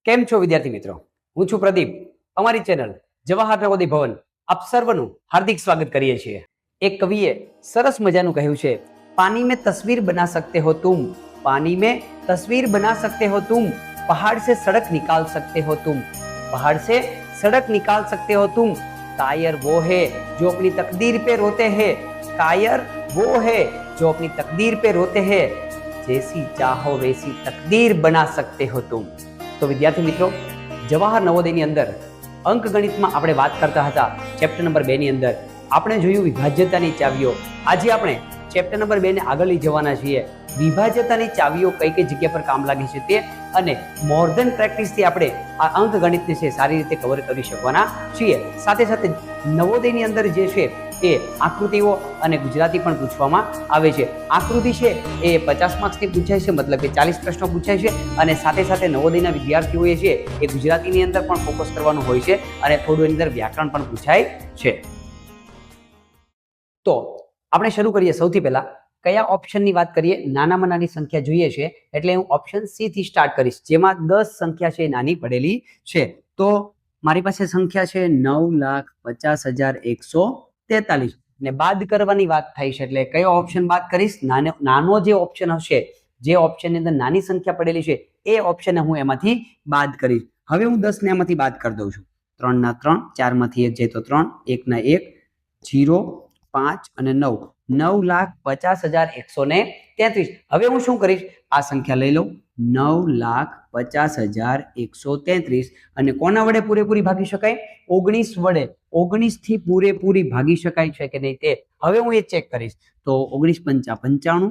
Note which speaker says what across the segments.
Speaker 1: કેમ છો વિદ્યાર્થી મિત્રો? હું છું પ્રદીપ. અમારી ચેનલ જવાહર નવોદય ભવન આપ સર્વનું હાર્દિક સ્વાગત કરીએ છીએ. એક કવિએ સરસ મજાનું કહ્યું છે, પાनी में तस्वीर बना सकते हो तुम, पानी में तस्वीर बना सकते हो तुम, पहाड़ से सड़क निकाल सकते हो तुम, पहाड़ से सड़क निकाल सकते हो तुम, कायर वो है जो अपनी तकदीर पे रोते हैं, कायर वो है जो अपनी तकदीर पे रोते हैं, जैसी चाहो वैसी तकदीर बना सकते हो तुम. तो विद्यार्थी मित्रों, जवाहर नवोदयની અંદર અંકગણિતમાં આપણે વાત કરતા હતા ચેપ્ટર નંબર 2 ની અંદર આપણે જોયું વિભાજ્યતાની ચાવીઓ. આજે આપણે ચેપ્ટર નંબર 2 ને આગળ લઈ જવાના છીએ. વિભાજ્યતાની ચાવીઓ કઈ કઈ જગ્યા પર કામ લાગે છે તે અને મોર ધેન પ્રેક્ટિસથી આપણે આ અંકગણિતને છે સારી રીતે કવર કરી શકવાના છીએ. સાથે સાથે નવોદયની અંદર જે છે એ આકૃતિઓ અને ગુજરાતી પણ પૂછવામાં આવે છે. આકૃતિ છે એ 50 માર્ક્સની પૂછાય છે, મતલબ કે 40 પ્રશ્નો પૂછાય છે અને સાથે સાથે નવોદયના વિદ્યાર્થીઓએ છે એ ગુજરાતીની અંદર પણ ફોકસ કરવાનું હોય છે અને થોડું એની અંદર વ્યાકરણ પણ પૂછાય છે. તો આપણે શરૂ કરીએ. સૌથી પહેલા કયા ઓપ્શનની વાત કરીએ? નાનામાં નાની સંખ્યા જોઈએ છે એટલે હું ઓપ્શન સી થી સ્ટાર્ટ કરીશ, જેમાં 10 સંખ્યા છે નાની પડેલી છે. તો મારી પાસે સંખ્યા છે 9,50,143 ને બાદ કરવાની વાત થાય છે એટલે કયો ઓપ્શન બાદ કરીશ? નાનો જે ઓપ્શન હશે, જે ઓપ્શનની અંદર નાની સંખ્યા પડેલી છે એ ઓપ્શન હું એમાંથી બાદ કરીશ. હવે હું 10 ને એમાંથી બાદ કરી દઉં છું. 3 ના 3, 4 માંથી 1 જાય તો 3, 1 ના 1, 0, 5 અને 9, 9,50,133. હવે હું શું કરીશ? આ સંખ્યા લઈ લઉં 9,50,133 અને કોના વડે પૂરેપૂરી ભાગી શકાય? 19 વડે. 19 થી પૂરેપૂરી ભાગી શકાય છે કે નહીં તે હવે હું એ ચેક કરીશ. તો 19 × 5 = 95,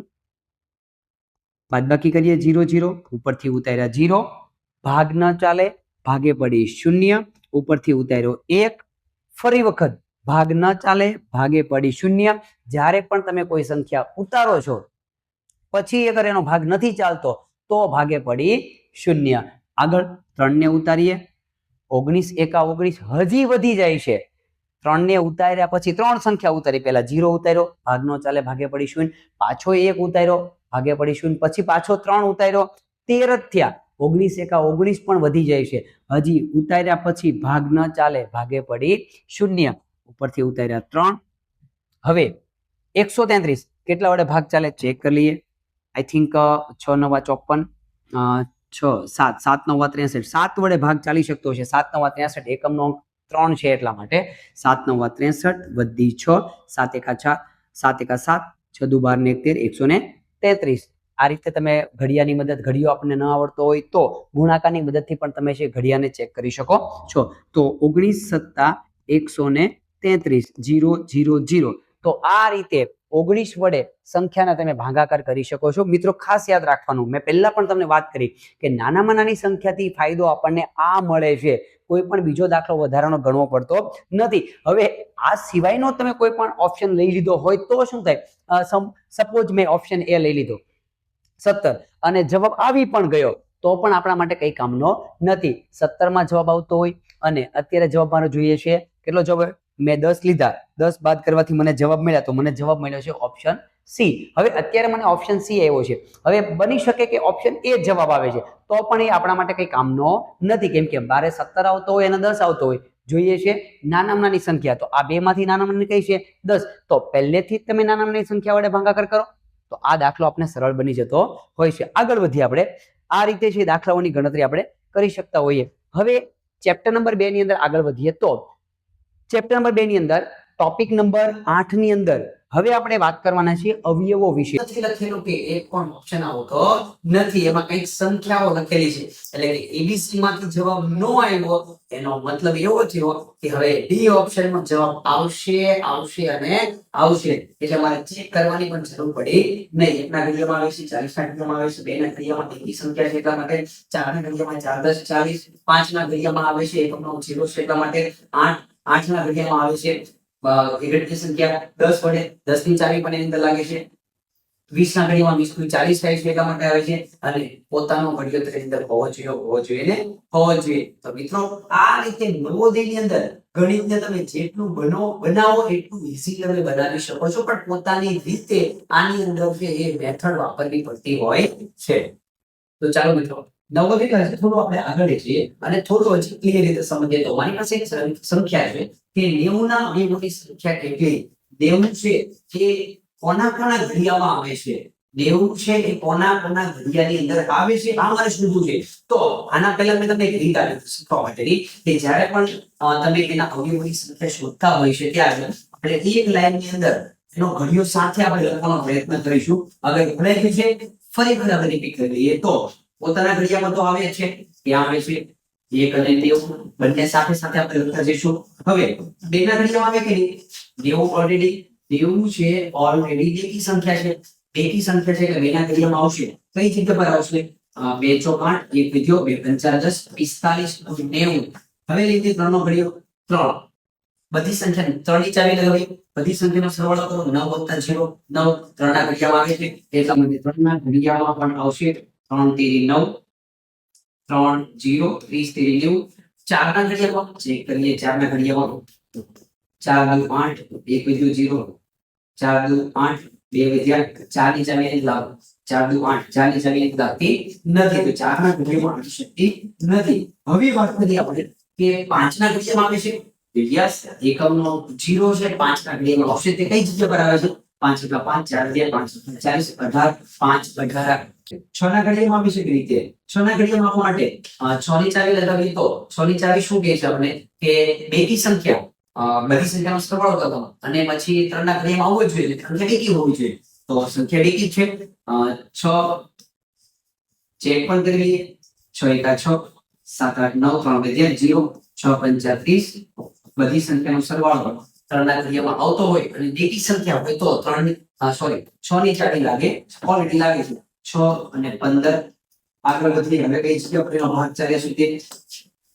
Speaker 1: બાદબાકી કરીએ 0 0, ઉપરથી ઉતાર્યા 0, ભાગ ન ચાલે, ભાગે પડી 0, ઉપરથી ઉતાર્યો 1, ફરી વખત ભાગ ન ચાલે, ભાગે પડી 0. જ્યારે પણ તમે કોઈ સંખ્યા ઉતારો છો પછી અગર એનો ભાગ નથી ચાલતો તો ભાગે પડી 0. આગળ 3 ને ઉતારીએ, 19 એકા 19 હજી વધી જાય છે. 3 ને ઉતાર્યા પછી 3 સંખ્યા ઉતારી, પહેલા 0 ઉતાર્યો, ભાગ ન ચાલે, ભાગે પડી 0, પાછો 1 ઉતાર્યો, ભાગે પડી 0, પછી પાછો 3 ઉતાર્યો, 13 જ થયા. 19 એકા 19 પણ વધી જાય છે. હજી ઉતાર્યા પછી ભાગ ન ચાલે, ભાગે પડી 0, ઉપરથી ઉતાર્યા 3. હવે 133 કેટલા વડે ભાગ ચાલે ચેક કરી લઈએ. આઈ થિંક 6 × 9 = 54, 6 7 9 = 63, 7 વડે ભાગ ચાલી શકતો છે. 7 9 = 63, એકમનો અંક 3 છે એટલા માટે 7 9 = 63 વધી 6, 7 એકા 4, 7 એકા 7, 6 દુ 12 ને 1 13, 133. આ રીતે તમે ઘડિયાની મદદ, ઘડિયો આપણને ન આવડતો હોય તો ગુણાકારની મદદથી પણ તમે છે ઘડિયાને ચેક કરી શકો છો. તો 19 + 133 0 0 0. તો આ રીતે 19 વડે સંખ્યાના તમે ભાગાકાર કરી શકો છો. મિત્રો ખાસ યાદ રાખવાનું, મેં પહેલા પણ તમને વાત કરી કે નાનામાં નાની સંખ્યાથી ફાયદો આપણને આ મળે છે, કોઈ પણ બીજો દાખલો વધારાનો ગણવો પડતો નથી. હવે આ સિવાયનો તમે કોઈ પણ ઓપ્શન લઈ લીધો હોય તો શું થાય? સપોઝ મેં ઓપ્શન એ લઈ લીધો 17 અને જવાબ આવી પણ ગયો તો પણ આપણા માટે કઈ કામનો નથી. 17 માં જવાબ આવતો હોય અને અત્યારે જવાબ મારો જોઈએ છે કેટલો જવાબ? મેં 10 લીધા, 10 બાદ કરવાથી મને જવાબ મળ્યા, તો મને જવાબ મળ્યો છે ઓપ્શન સી. હવે અત્યારે મને ઓપ્શન સી આવ્યો છે. હવે બની શકે કે ઓપ્શન એ જવાબ આવે છે તો પણ એ આપણા માટે કઈ કામનો નથી, કેમ કે બારે 17 આવતો હોય અને 10 આવતો હોય. જોઈએ છે નાનામાં નાની સંખ્યા, તો આ બે માંથી નાનામાં નાની કઈ છે? 10. તો પહેલેથી જ તમે નાનામાં નાની સંખ્યા વડે ભાગાકાર કરો તો આ દાખલો આપણે સરળ બની જતો હોય છે. આગળ વધીએ આપણે. આ રીતે છે દાખલાઓની ગણતરી આપણે કરી શકતા હોઈએ. હવે ચેપ્ટર નંબર 2 ની અંદર આગળ વધીએ તો ચેપ્ટર નંબર 2 ની અંદર ટોપિક નંબર 8 ની અંદર હવે આપણે વાત કરવાના છીએ અવયવો વિશે. નથી લખેલું કે એક પણ ઓપ્શન આવતો નથી, એમાં કઈક સંખ્યાઓ લખેલી છે એટલે કે એબીસી માંથી જવાબ નો આવ્યો એનો મતલબ એવો થયો કે હવે ડી ઓપ્શનમાં જવાબ આવશે અને આવશે, એટલે મારે ચેક કરવાની પણ જરૂર પડી નહીં. એકના ઘડિયામાં આવે છે, 40 ના ઘડિયામાં આવે છે, 2 ના ઘડિયામાં એકી સંખ્યા છે એટલા માટે 4 ના ઘડિયામાં 4 10 40, 5 ના ઘડિયામાં આવે છે એકમનો 0 છે એટલા માટે 8 ના ઘડિયામાં આવે છે એકની સંખ્યા 10 વડે, 10 ની ચાવી પણ એની અંદર લાગે છે. 20 ના ઘડિયામાં 20 નું 40 થાય છે એટલા માટે આવે છે અને પોતાનો ઘડિયો તેની અંદર હોવો જોઈએ ને હોવો જોઈએ. તો મિત્રો આ રીતે નવોદયની અંદર ગણિતને તમે જેટલું બનાવો એટલું ઈઝી તમે બનાવી શકો છો, પણ પોતાની રીતે આની અંદર એ મેથડ વાપરવી પડતી હોય છે. તો ચાલો મિત્રો નવો કેટલા છે થોડું આપણે આગળ જઈએ અને થોડું હજી ક્લિયર રીતે સમજીએ તો મારી પાસે એક સંખ્યા છે કે 90 ના અવયવોની સંખ્યા કેટલી 90 છે એ કોના કોના ઘડિયામાં આવે છે 90 છે એ કોના કોના ઘડિયાની અંદર આવે છે આ મારે શોધવું છે તો આના પહેલા મેં તમને એક રીત આપી શીખવા માટેની કે જ્યારે પણ તમે એના અવયવોની સંખ્યા શોધતા હોય છે ત્યારે આપણે એક લાઈનની અંદર એનો ઘડિયો સાથે આપણે લખવાનો પ્રયત્ન કરીશું અગર ભૂલાઈ ગયું છે ફરી આપણે રિપીટ કરી લઈએ તો પોતાના ઘડિયામાં તો આવે છે ત્યાં આવે છે એક અને 90 બંને સાથે સાથે આપણે લખતા જઈશું હવે બેના ઘડિયામાં આવે કે નહીં 90 ઓલરેડી 90 છે ઓલરેડી બેકી સંખ્યા છે બેકી સંખ્યા છે એટલે બેના ઘડિયામાં આવશે કઈ જગ્યા પર આવશે 2 ચોક 8 1 વિદ્યો 2 પંચા 10 45 90 હવે રીતે 3 નો ઘડિયો 3 બધી સંખ્યા 3 ની ચાવી લગાવી બધી સંખ્યાનો સરવાળો કરો 9 + 0 9 3 ના ઘડિયામાં આવે છે એટલા માટે 3 ના ઘડિયામાં પણ આવશે 3 તેરી 9 3 0 30 તેરી 90 4 ના ઘડિયામાં ચેક કરીએ 4 ના ઘડિયામાં 4 × 8 1 વિદ્યો 0 4 × 8 2 વિદ્યા 4 ની ચાવી લાવો 4 × 8 4 ની ચાવી લાગતી નથી તો 4 ના ઘડિયામાં આવી શકતી નથી હવે વાત કરીએ આપણે કે 5 ના ઘડિયામાં આવે છે વિદ્યાસ એકમનો 0 છે 5 ના ઘડિયામાં આવશે તે કઈ જગ્યા પર આવે છે 5 × 5 4 વિદ્યા 5 40 18 5 18 6 ના ઘડિયામાં આવી શકે રીતે 6 ના ઘડિયામાં આપવા માટે 6 ની ચાવી લગાવી તો 6 ની ચાવી શું કહે છે આપણે કે બેકી સંખ્યા બધી સંખ્યાનો સરવાળો કરો અને પછી 3 ના ઘડિયામાં આવવો જોઈએ સંખ્યા બેકી હોવી જોઈએ તો સંખ્યા બેકી છે 6 ચેક પણ કરી લઈએ 6 × 6 7 8 9 3 વિદ્યા 0 6 5 30 બધી સંખ્યાનો સરવાળો કરો 3 ના ઘડિયામાં આવતો હોય અને બેકી સંખ્યા હોય તો 6 ની ચાવી લાગે ઓલરેડી લાગે છે 6 અને 15 આગળ વધી હવે કઈ જગ્યા પર એનો ભાગ ચાલ્યા સુધી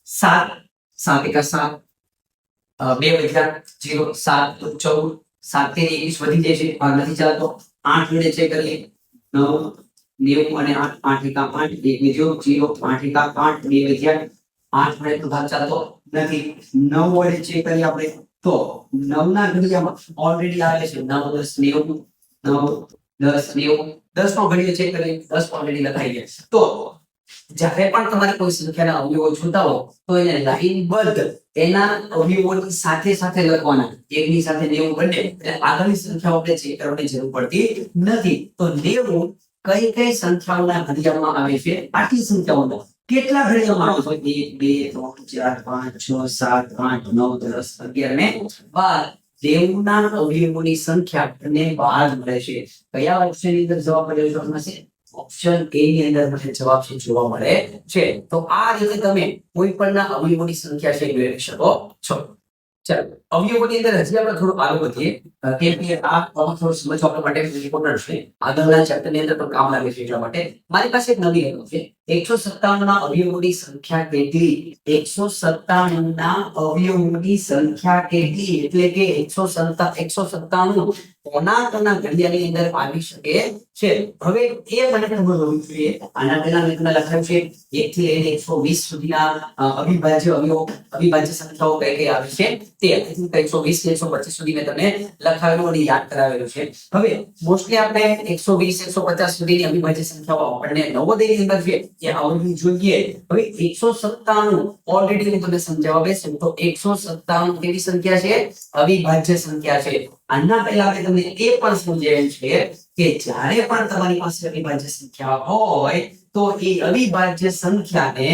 Speaker 1: 7 7 × 7 2 વિદ્યા 0 7 14 7 તેરી 21 વધી જાય છે ભાગ નથી ચાલતો 8 વડે ચેક કરીએ 9 90 અને 8 8 × 8 1 વિદ્યો 0 8 × 8 2 વિદ્યા 8 વડે તો ભાગ ચાલતો નથી 9 વડે ચેક કરીએ આપણે તો 9 ના ઘડિયામાં ઓલરેડી આવે છે 9 10 90 9 10 90 10 નો ઘડિયો ચેક કરીએ 10 ઓલરેડી લખાઈ ગયા તો જ્યારે પણ તમારે કોઈ સંખ્યાના અવયવો જોતા હો તો એને લાઈનબદ્ધ એના અવયવોની સાથે સાથે લખવાના એકની સાથે 90 બંને એટલે આગળની સંખ્યાઓ આપણે ચેક કરવાની જરૂર પડતી નથી તો 90 કઈ કઈ સંખ્યાઓના ઘડિયામાં આવે છે આટલી સંખ્યાઓના કેટલા ઘડિયામાં આવે છે 1 2 3 4 5 6 7 8 9 10 11 ને 12 દેવના અવયવોની સંખ્યા અને 12 મળે છે કયા ઓપ્શનની અંદર જવાબ મળ્યો છે ઓપ્શન એ ની અંદર મને જવાબ છે જોવા મળે છે તો આ રીતે તમે કોઈ પણના અવયવોની સંખ્યા છે મેળવી શકો છો ચાલો અવયવોની અંદર હજી આપણે થોડું આગળ વધીએ કેમ કે આ થોડું સમજવા આપણા માટે ઇમ્પોર્ટન્ટ છે આગળના ચેપ્ટર ની અંદર પણ કામ લાગે છે એટલા માટે મારી પાસે એક નવી રકમ છે 157 ના અવયવોની સંખ્યા કેટલી 157 ના અવયવોની સંખ્યા કેટલી એટલે કે 157 કોના કોના ઘડિયાની અંદર આવી શકે છે હવે એ મને ખબર હોવી જોઈએ આના પહેલા મેં તમને લખાયું છે 1 થી લઈને 120 સુધીના અવિભાજ્ય અવયવો અવિભાજ્ય સંખ્યાઓ કઈ કઈ આવે છે તે 120 થી 125 સુધી મેં તમને લખાવેલું અને યાદ કરાવેલું છે હવે મોસ્ટલી આપણે 120 150 સુધીની અવિભાજ્ય સંખ્યાઓ આપણને નવોદયની અંદર છે એ આવડવી જોઈએ હવે 157 ઓલરેડી હું તમને સમજાવવા બેસું તો 157 કેવી સંખ્યા છે અવિભાજ્ય સંખ્યા છે આના પહેલા આપણે તમને એ પણ સમજાવેલ છે કે જ્યારે પણ તમારી પાસે અવિભાજ્ય સંખ્યા હોય તો એ અવિભાજ્ય સંખ્યાને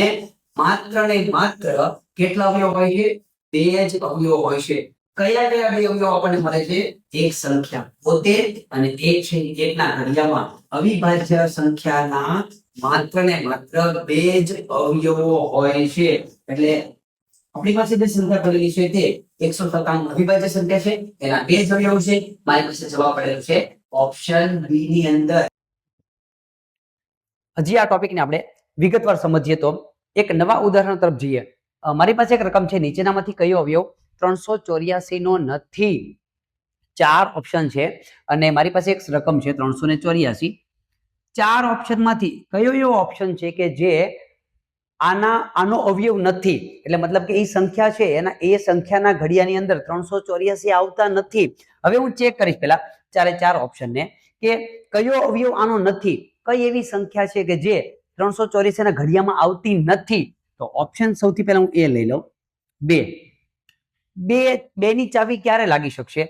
Speaker 1: માત્ર ને માત્ર કેટલા અવયવ હોય છે બે જ અવયવ હોય છે કયા કયા બે અવયવ આપણને મળે છે એક સંખ્યા પોતે અને એક છે એકના ઘડિયામાં અવિભાજ્ય સંખ્યાના માત્ર ને માત્ર બે જ અવયવો હોય છે એટલે આપણી પાસે જે સંખ્યા પડેલી છે તે 157 અવિભાજ્ય સંખ્યા છે એના બે જ અવયવો છે મારી પાસે જવાબ પડેલો છે ઓપ્શન બી ની અંદર હજી આ ટોપિકને આપણે વિગતવાર સમજીએ તો એક નવા ઉદાહરણ તરફ જઈએ મારી પાસે એક રકમ છે નીચેનામાંથી કયો અવયવ 384 નો નથી 4 ઓપ્શન છે અને મારી પાસે એક રકમ છે 384 4 ઓપ્શનમાંથી કયો એવો ઓપ્શન છે કે જે આનો અવયવ નથી એટલે મતલબ કે એ સંખ્યા છે એના એ સંખ્યાના ઘડિયાની અંદર 384 આવતા નથી હવે હું ચેક કરીશ પહેલા ચારે ચાર ઓપ્શન ને કે કયો અવયવ આનો નથી કઈ એવી સંખ્યા છે કે જે 384 ના ઘડિયામાં આવતી નથી તો ઓપ્શન સૌથી પહેલા હું એ લઈ લઉં 2 2 ની ચાવી ક્યારે લાગી શકશે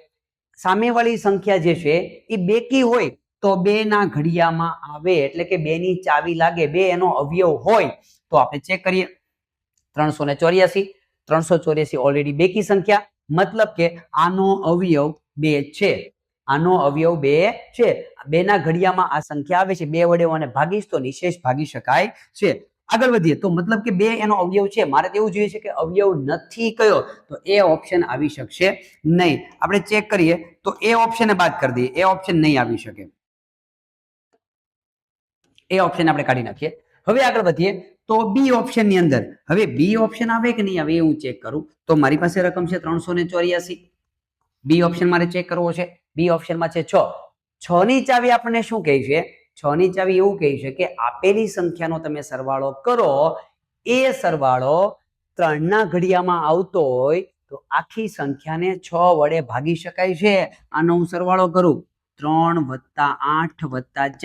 Speaker 1: સામેવાળી સંખ્યા જે છે એ બેકી હોય તો 2 ના ઘડિયામાં આવે એટલે કે 2 ની ચાવી લાગે 2 એનો અવયવ હોય તો આપણે ચેક કરીએ 384 ઓલરેડી બેકી સંખ્યા મતલબ કે આનો અવયવ 2 છે આનો અવયવ 2 છે 2 ના ઘડિયામાં આ સંખ્યા આવે છે 2 વડે આને ભાગીશ તો નિશેષ ભાગી શકાય છે આગળ વધીએ તો મતલબ કે 2 એનો અવયવ છે મારે તો એવું જોઈએ છે કે અવયવ નથી કયો તો એ ઓપ્શન આવી શકશે નહીં આપણે ચેક કરીએ તો એ ઓપ્શનને બાદ કરી દઈએ એ ઓપ્શન નહીં આવી શકે એ ઓપ્શન આપણે કાઢી નાખીએ હવે આગળ વધીએ તો બી ઓપ્શન ની અંદર હવે બી ઓપ્શન આવે કે નહીં આવે હું ચેક કરું તો મારી પાસે રકમ છે 384 બી ઓપ્શન મારે ચેક કરવો છે બી ઓપ્શનમાં છે 6 ની ચાવી આપણને શું કહે છે 6 ની ચાવી એવું કહે છે કે આપેલી સંખ્યાનો તમે સરવાળો કરો એ સરવાળો 3 ના ઘડિયામાં આવતો હોય તો આખી સંખ્યાને 6 વડે ભાગી શકાય છે આનો હું સરવાળો કરું 3 + 8 +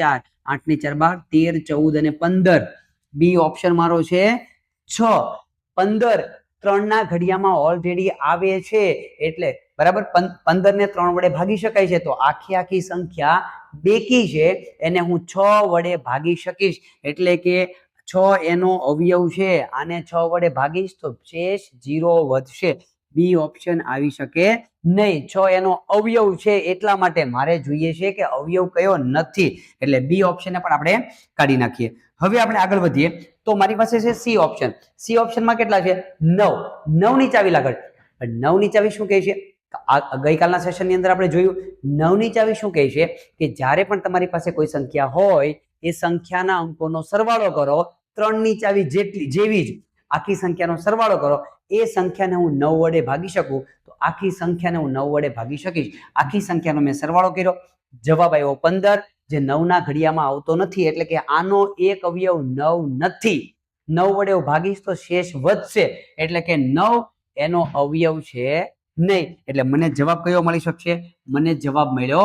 Speaker 1: 4 8 ને 4 12 13 14 અને 15 બી ઓપ્શન મારો છે 6 15 3 ના ઘડિયામાં ઓલરેડી આવે છે એટલે બરાબર 15 ને 3 વડે ભાગી શકાય છે તો આખી સંખ્યા બેકી છે એને હું 6 વડે ભાગી શકીશ એટલે કે 6 એનો અવયવ છે આને 6 વડે ભાગીશ તો શેષ 0 વધશે બી ઓપ્શન આવી શકે નહીં 6 એનો અવયવ છે એટલા માટે મારે જોઈએ છે કે અવયવ કયો નથી એટલે બી ઓપ્શનને પણ આપણે કાઢી નાખીએ હવે આપણે આગળ વધીએ તો મારી પાસે છે સી ઓપ્શનમાં કેટલા છે 9 ની ચાવી લાગળ 9 ની ચાવી શું કહે છે ગઈકાલના સેશનની અંદર આપણે જોયું 9 ની ચાવી શું કહે છે કે જ્યારે પણ તમારી પાસે કોઈ સંખ્યા હોય એ સંખ્યાના અંકોનો સરવાળો કરો 3 ની ચાવી જેવી જ આખી સંખ્યાનો સરવાળો કરો એ સંખ્યાને હું 9 વડે ભાગી શકું તો આખી સંખ્યાને હું 9 વડે ભાગી શકીશ આખી સંખ્યાનો મેં સરવાળો કર્યો જવાબ આવ્યો 15 જે 9 ના ઘડિયામાં આવતો નથી એટલે કે આનો એક અવયવ 9 નથી 9 વડે હું ભાગીશ તો શેષ વધશે એટલે કે 9 એનો અવયવ છે નહીં એટલે મને જવાબ કયો મળી શકશે મને જવાબ મળ્યો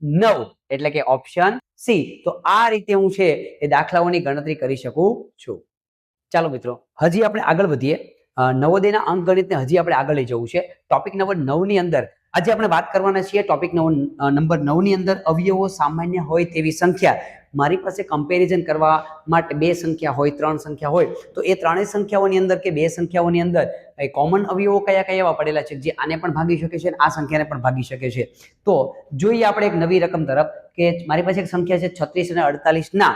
Speaker 1: 9 એટલે કે ઓપ્શન સી તો આ રીતે હું છે એ દાખલાઓની ગણતરી કરી શકું છું ચાલો મિત્રો હજી આપણે આગળ વધીએ નવોદયના અંકગણિતને હજી આપણે આગળ લઈ જવું છે ટોપિક નંબર 9 ની અંદર આજે આપણે વાત કરવાના છીએ ટોપિક નંબર 9 ની અંદર અવયવો સામાન્ય હોય તેવી સંખ્યા મારી પાસે કમ્પેરિઝન કરવા માટે 2 સંખ્યા હોય 3 સંખ્યા હોય તો એ ત્રણેય સંખ્યાઓની અંદર કે 2 સંખ્યાઓની અંદર કોમન અવયવો કયા કયા એવા પડેલા છે જે આને પણ ભાગી શકે છે અને આ સંખ્યાને પણ ભાગી શકે છે તો જોઈએ આપણે એક નવી રકમ તરફ કે મારી પાસે એક સંખ્યા છે 36 અને 48 ના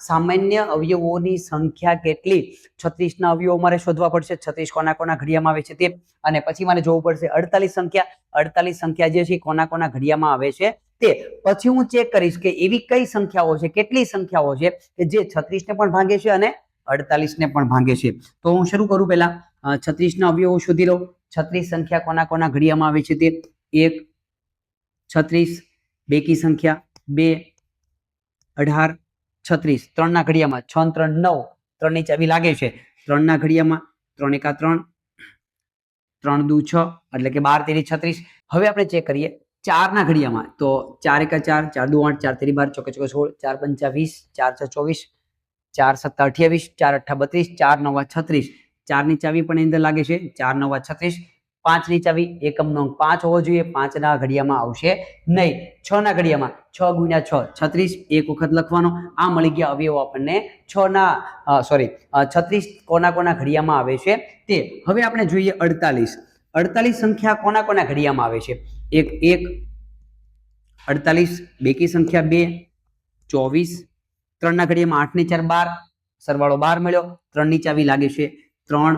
Speaker 1: સામાન્ય અવયવોની સંખ્યા કેટલી 36 ના અવયવો મારે શોધવા પડશે 36 કોના ઘડિયામાં આવે છે તે અને પછી મારે જોવું પડશે 48 સંખ્યા જે છે કોના ઘડિયામાં આવે છે તે પછી હું ચેક કરીશ કે એવી કઈ સંખ્યાઓ છે કેટલી સંખ્યાઓ છે કે જે 36 ને પણ ભાગે છે અને 48 ને પણ ભાગે છે તો હું શરૂ કરું પહેલા 36 ના અવયવો શોધી લઉં 36 સંખ્યા કોના ઘડિયામાં આવે છે તે 1 36 બેકી સંખ્યા 2 18 36 3 ના ઘડિયામાં 6 3 9 3 ની ચાવી લાગે છે 3 ના ઘડિયામાં 3 1 3 3 2 6 એટલે કે 12 તેરી 36 હવે આપણે ચેક કરીએ 4 ના ઘડિયામાં તો 4 1 4 4 2 8 4 તેરી 12 4 16 4 5 20 4 6 24 4 7 28 4 8 32 4 9 36 4 ની ચાવી પણ અંદર લાગે છે 4 9 36 5 ની ચાવી એકમનો અંક 5 હોવો જોઈએ 5 ના ઘડિયામાં આવશે નહીં 6 ના ઘડિયામાં 6 × 6 36 એક વખત લખવાનો આ મળી ગયા અવયવો આપણને 36 કોના ઘડિયામાં આવે છે તે હવે આપણે જોઈએ 48 સંખ્યા કોના ઘડિયામાં આવે છે 1 48 બેકી સંખ્યા 2 24 3 ના ઘડિયામાં 8 ને 4 12 સરવાળો 12 મળ્યો 3 ની ચાવી લાગે છે 3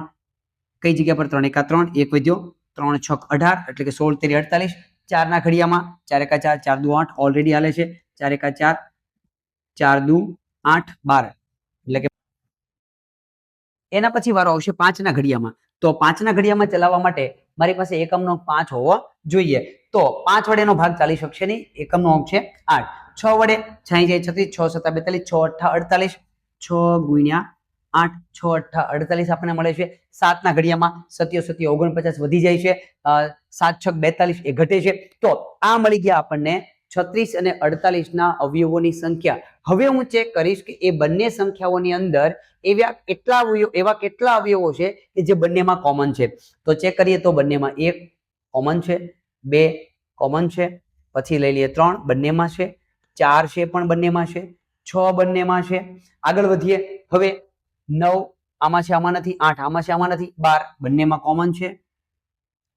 Speaker 1: કઈ જગ્યા પર 3 1 3 એક વધ્યો 3 6 18 એટલે કે 16 તેરી 48 4 ના ઘડિયામાં 4 1 4 4 2 8 ઓલરેડી હાલે છે 4 1 4 4 2 8 12 એટલે કે એના પછી વારો આવશે 5 ના ઘડિયામાં તો 5 ના ઘડિયામાં ચલાવવા માટે મારી પાસે એકમનો અંક 5 હોવો જોઈએ તો 5 વડેનો ભાગ ચાલી શકશે નહીં એકમનો અંક છે 8 6 વડે 6 જાય 36 6 7 42 6 8 48 6 × 8 6 8 48 આપણને મળે છે 7 ના ઘડિયામાં 7 49 વધી જાય છે 7 6 42 એ ઘટે છે તો આ મળી ગયા આપણને 36 અને 48 ના અવયવોની સંખ્યા. હવે હું ચેક કરીશ કે એ બંને સંખ્યાઓની અંદર એવા કેટલા અવયવો છે કે જે બંનેમાં કોમન છે. તો ચેક કરીએ તો બંનેમાં 1 કોમન છે, 2 કોમન છે, પછી લઈ લઈએ 3 બંનેમાં છે, 4 છે પણ બંનેમાં છે, 6 બંનેમાં છે. આગળ વધીએ. હવે 9 આમાં છે આમાં નથી, 8 આમાં છે આમાં નથી, 12 બંનેમાં કોમન છે,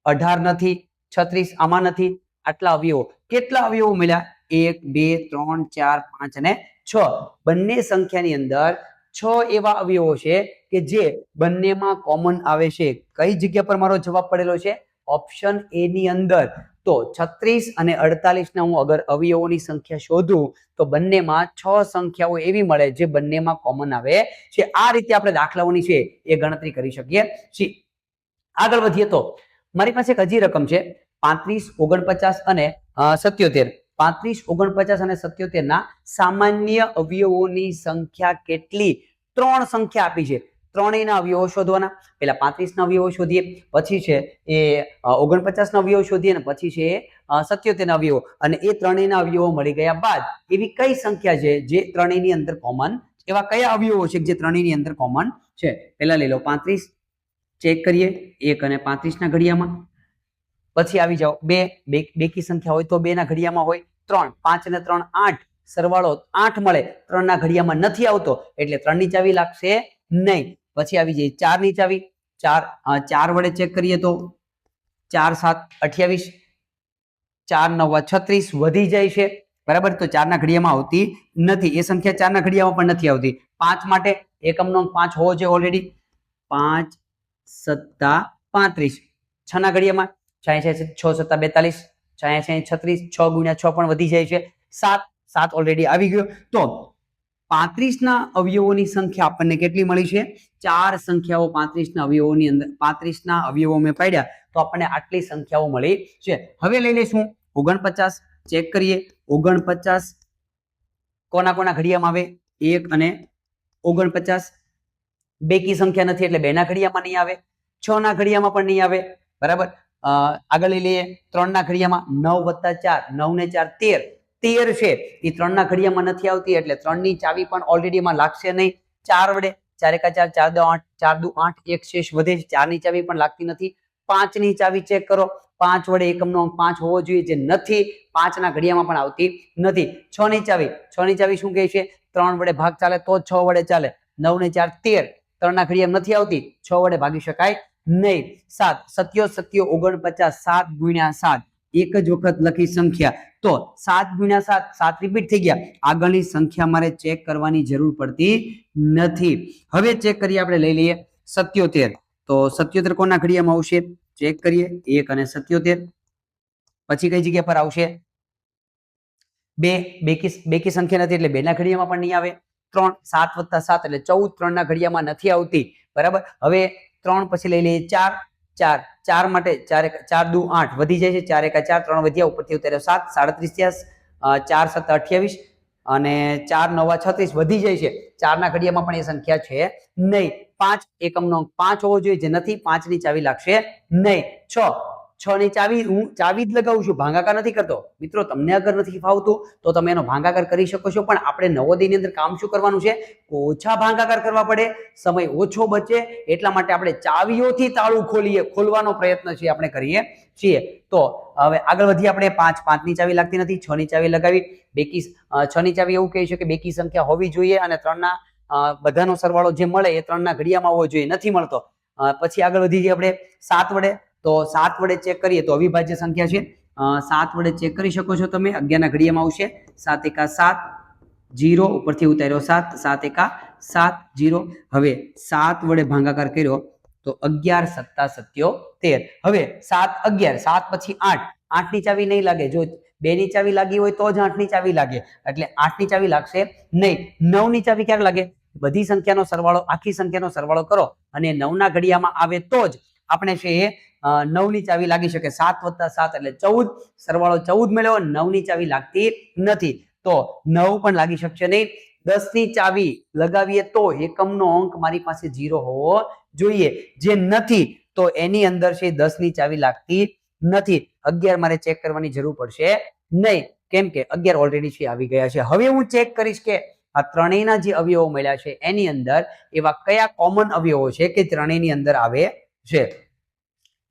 Speaker 1: 18 નથી, 36 આમાં નથી. આટલા અવયવો. કેટલા અવયવો મળ્યા? 1 2 3 4 5 અને 6. બંને સંખ્યાની અંદર 6 એવા અવયવો છે કે જે બંનેમાં કોમન આવે છે. કઈ જગ્યા પર મારો જવાબ પડેલો છે? ઓપ્શન એ ની અંદર. તો 36 અને 48 ના હું અગર અવયવોની સંખ્યા શોધું તો બંનેમાં 6 સંખ્યાઓ એવી મળે જે બંનેમાં કોમન આવે છે. આ રીતે આપણે દાખલાઓની છે એ ગણતરી કરી શકીએ છીએ. આગળ વધીએ તો મારી પાસે એક હજી રકમ છે 35 49 અને 77. 35 49 અને 77 ના સામાન્ય અવયવોની સંખ્યા કેટલી? 3 સંખ્યા આપી છે. ત્રણેયના અવયવો શોધવાના. પહેલા 35 ના અવયવો શોધીએ, પછી છે એ 49 ના અવયવો શોધીએ અને પછી છે 77 ના અવયવો. અને એ ત્રણેયના અવયવો મળી ગયા બાદ એવી કઈ સંખ્યા છે જે ત્રણેયની અંદર કોમન? એવા કયા અવયવો છે જે ત્રણેયની અંદર કોમન છે? પહેલા લઈ લો 35, ચેક કરીએ 1 અને 35 ના ઘડિયામાં. પછી આવી જાઓ 2 બેકી સંખ્યા હોય તો 2 ના ઘડિયામાં હોય. 3 5 અને 3 8 સરવાળો 8 મળે, 3 ના ઘડિયામાં નથી આવતો એટલે 3 ની ચાવી લાગશે નહીં. પછી આવી જાય 4 ની ચાવી. 4 વડે ચેક કરીએ તો 4 7 28, 4 9 36 વધી જાય છે બરાબર. તો 4 ના ઘડિયામાં આવતી નથી એ સંખ્યા, 4 ના ઘડિયામાં પણ નથી આવતી. 5 માટે એકમનો અંક 5 હોવો જોઈએ ઓલરેડી. 5 7 35. 6 ના ઘડિયામાં 6 7 42, 6 36, 6 ગુણ્યા 6 પણ વધી જાય છે. 7 ઓલરેડી આવી ગયો. તો 35 ના અવયવોની સંખ્યા આપણને કેટલી મળી છે? 4 સંખ્યાઓ 35 ના અવયવોની અંદર 35 ના અવયવો મેં પાડ્યા તો આપણને આટલી સંખ્યાઓ મળી છે. હવે લઈ લઈશું 49, ચેક કરીએ 49 કોના કોના ઘડિયામાં આવે? 1 અને 49 બેકી સંખ્યા નથી એટલે 2 ના ઘડિયામાં નહીં આવે, 6 ના ઘડિયામાં પણ નહીં આવે બરાબર. આગળ લઈ લઈએ 3 ના ઘડિયામાં 9 + 4, 9 ને 4 13. 13 છે એ 3 ના ઘડિયામાં નથી આવતી એટલે 3 ની ચાવી પણ ઓલરેડી એમાં લાગશે નહીં. 4 વડે 4 × 4 4 2 8, 4 2 8 એક શેષ વધે છે. 4 ની ચાવી પણ લાગતી નથી. 5 ની ચાવી ચેક કરો. 5 વડે એકમનો અંક 5 હોવો જોઈએ જે નથી. 5 ના ઘડિયામાં પણ આવતી નથી. 6 ની ચાવી. 6 ની ચાવી શું કહે છે? 3 વડે ભાગ ચાલે તો 6 વડે ચાલે. 9 ને 4 13, 3 ના ઘડિયામાં નથી આવતી, 6 વડે ભાગી શકાય નહીં. 7 7 7 49, 7 ગુણ્યા 7 એક જ વખત લખી સંખ્યા. તો 7 ગુણ્યા 7 7 રિપીટ થઈ ગયા. આગળની સંખ્યા મારે ચેક કરવાની જરૂર પડતી નથી. હવે ચેક કરીએ, આપણે લઈ લઈએ 77. તો 77 કોના ઘડિયામાં આવશે? ચેક કરીએ 1 અને 77. પછી કઈ જગ્યા પર આવશે? 2 બેકી સંખ્યા નથી એટલે 2 ના ઘડિયામાં પણ નહીં આવે. 3 7 + 7 એટલે 14, 3 ના ઘડિયામાં નથી આવતી બરાબર. હવે 3 પછી લઈ લઈએ 4. 4 માટે 4 2 8 વધી જાય છે. 4 1 4 3 વધ્યા, ઉપરથી ઉતાર્યો 7, 37 થયા. 4 7 28 અને 4 9 36 વધી જાય છે. 4 ના ઘડિયામાં પણ એ સંખ્યા છે નહીં. 5 એકમનો અંક 5 હોવો જોઈએ જે નથી. 5 ની ચાવી લાગશે નહીં. 6 ની ચાવી હું ચાવી જ લગાવું છું, ભાગાકાર નથી કરતો. મિત્રો તમને અગર નથી ફાવતું તો તમે એનો ભાગાકાર કરી શકો છો, પણ આપણે નવોદયની અંદર કામ શું કરવાનું છે? ઓછા ભાગાકાર કરવા પડે, સમય ઓછો બચે એટલા માટે આપણે ચાવીઓથી તાળું ખોલવાનો પ્રયત્ન છે આપણે કરીએ છીએ. તો હવે આગળ વધીએ આપણે. 5 ની ચાવી લાગતી નથી, 6 ની ચાવી લગાવી. બેકી 6 ની ચાવી એવું કહે છે કે બેકી સંખ્યા હોવી જોઈએ અને 3 ના બધાનો સરવાળો જે મળે એ 3 ના ઘડિયામાં હોવો જોઈએ, નથી મળતો. પછી આગળ વધી જઈએ આપણે 7 વડે. તો 7 વડે ચેક કરીએ તો અવિભાજ્ય સંખ્યા છે. 7 વડે ચેક કરી શકો છો તમે. 11 ના ઘડિયામાં આવશે. 7 1 7 0, ઉપરથી ઉતાર્યો 7, 7 1 7 0. હવે 7 વડે ભાગાકાર કર્યો તો 11 7 77. હવે 7 11, 7 પછી 8. 8 ની ચાવી નહીં લાગે. જો 2 ની ચાવી લાગી હોય તો જ 8 ની ચાવી લાગે, એટલે 8 ની ચાવી લાગશે નહીં. 9 ની ચાવી ક્યારે લાગે? બધી સંખ્યાનો સરવાળો, આખી સંખ્યાનો સરવાળો કરો અને 9 ના ઘડિયામાં આવે તો જ આપણે છે એ 9 ની ચાવી લાગી શકે. 7 + 7 એટલે 14, સરવાળો 14 મળ્યો. 9 ની ચાવી લાગતી નથી તો 9 પણ લાગી શકશે નહીં. 10 ની ચાવી લગાવીએ તો એકમનો અંક મારી પાસે 0 હોવો જોઈએ, જે નથી. તો એની અંદર છે 10 ની ચાવી લાગતી નથી. 11 મારે ચેક કરવાની જરૂર પડશે નહીં. કેમ કે 11 ઓલરેડી છે આવી ગયા છે. હવે હું ચેક કરીશ કે આ ત્રણેયના જે અવયવો મળ્યા છે એની અંદર એવા કયા કોમન અવયવો છે કે ત્રણેયની અંદર આવે છે.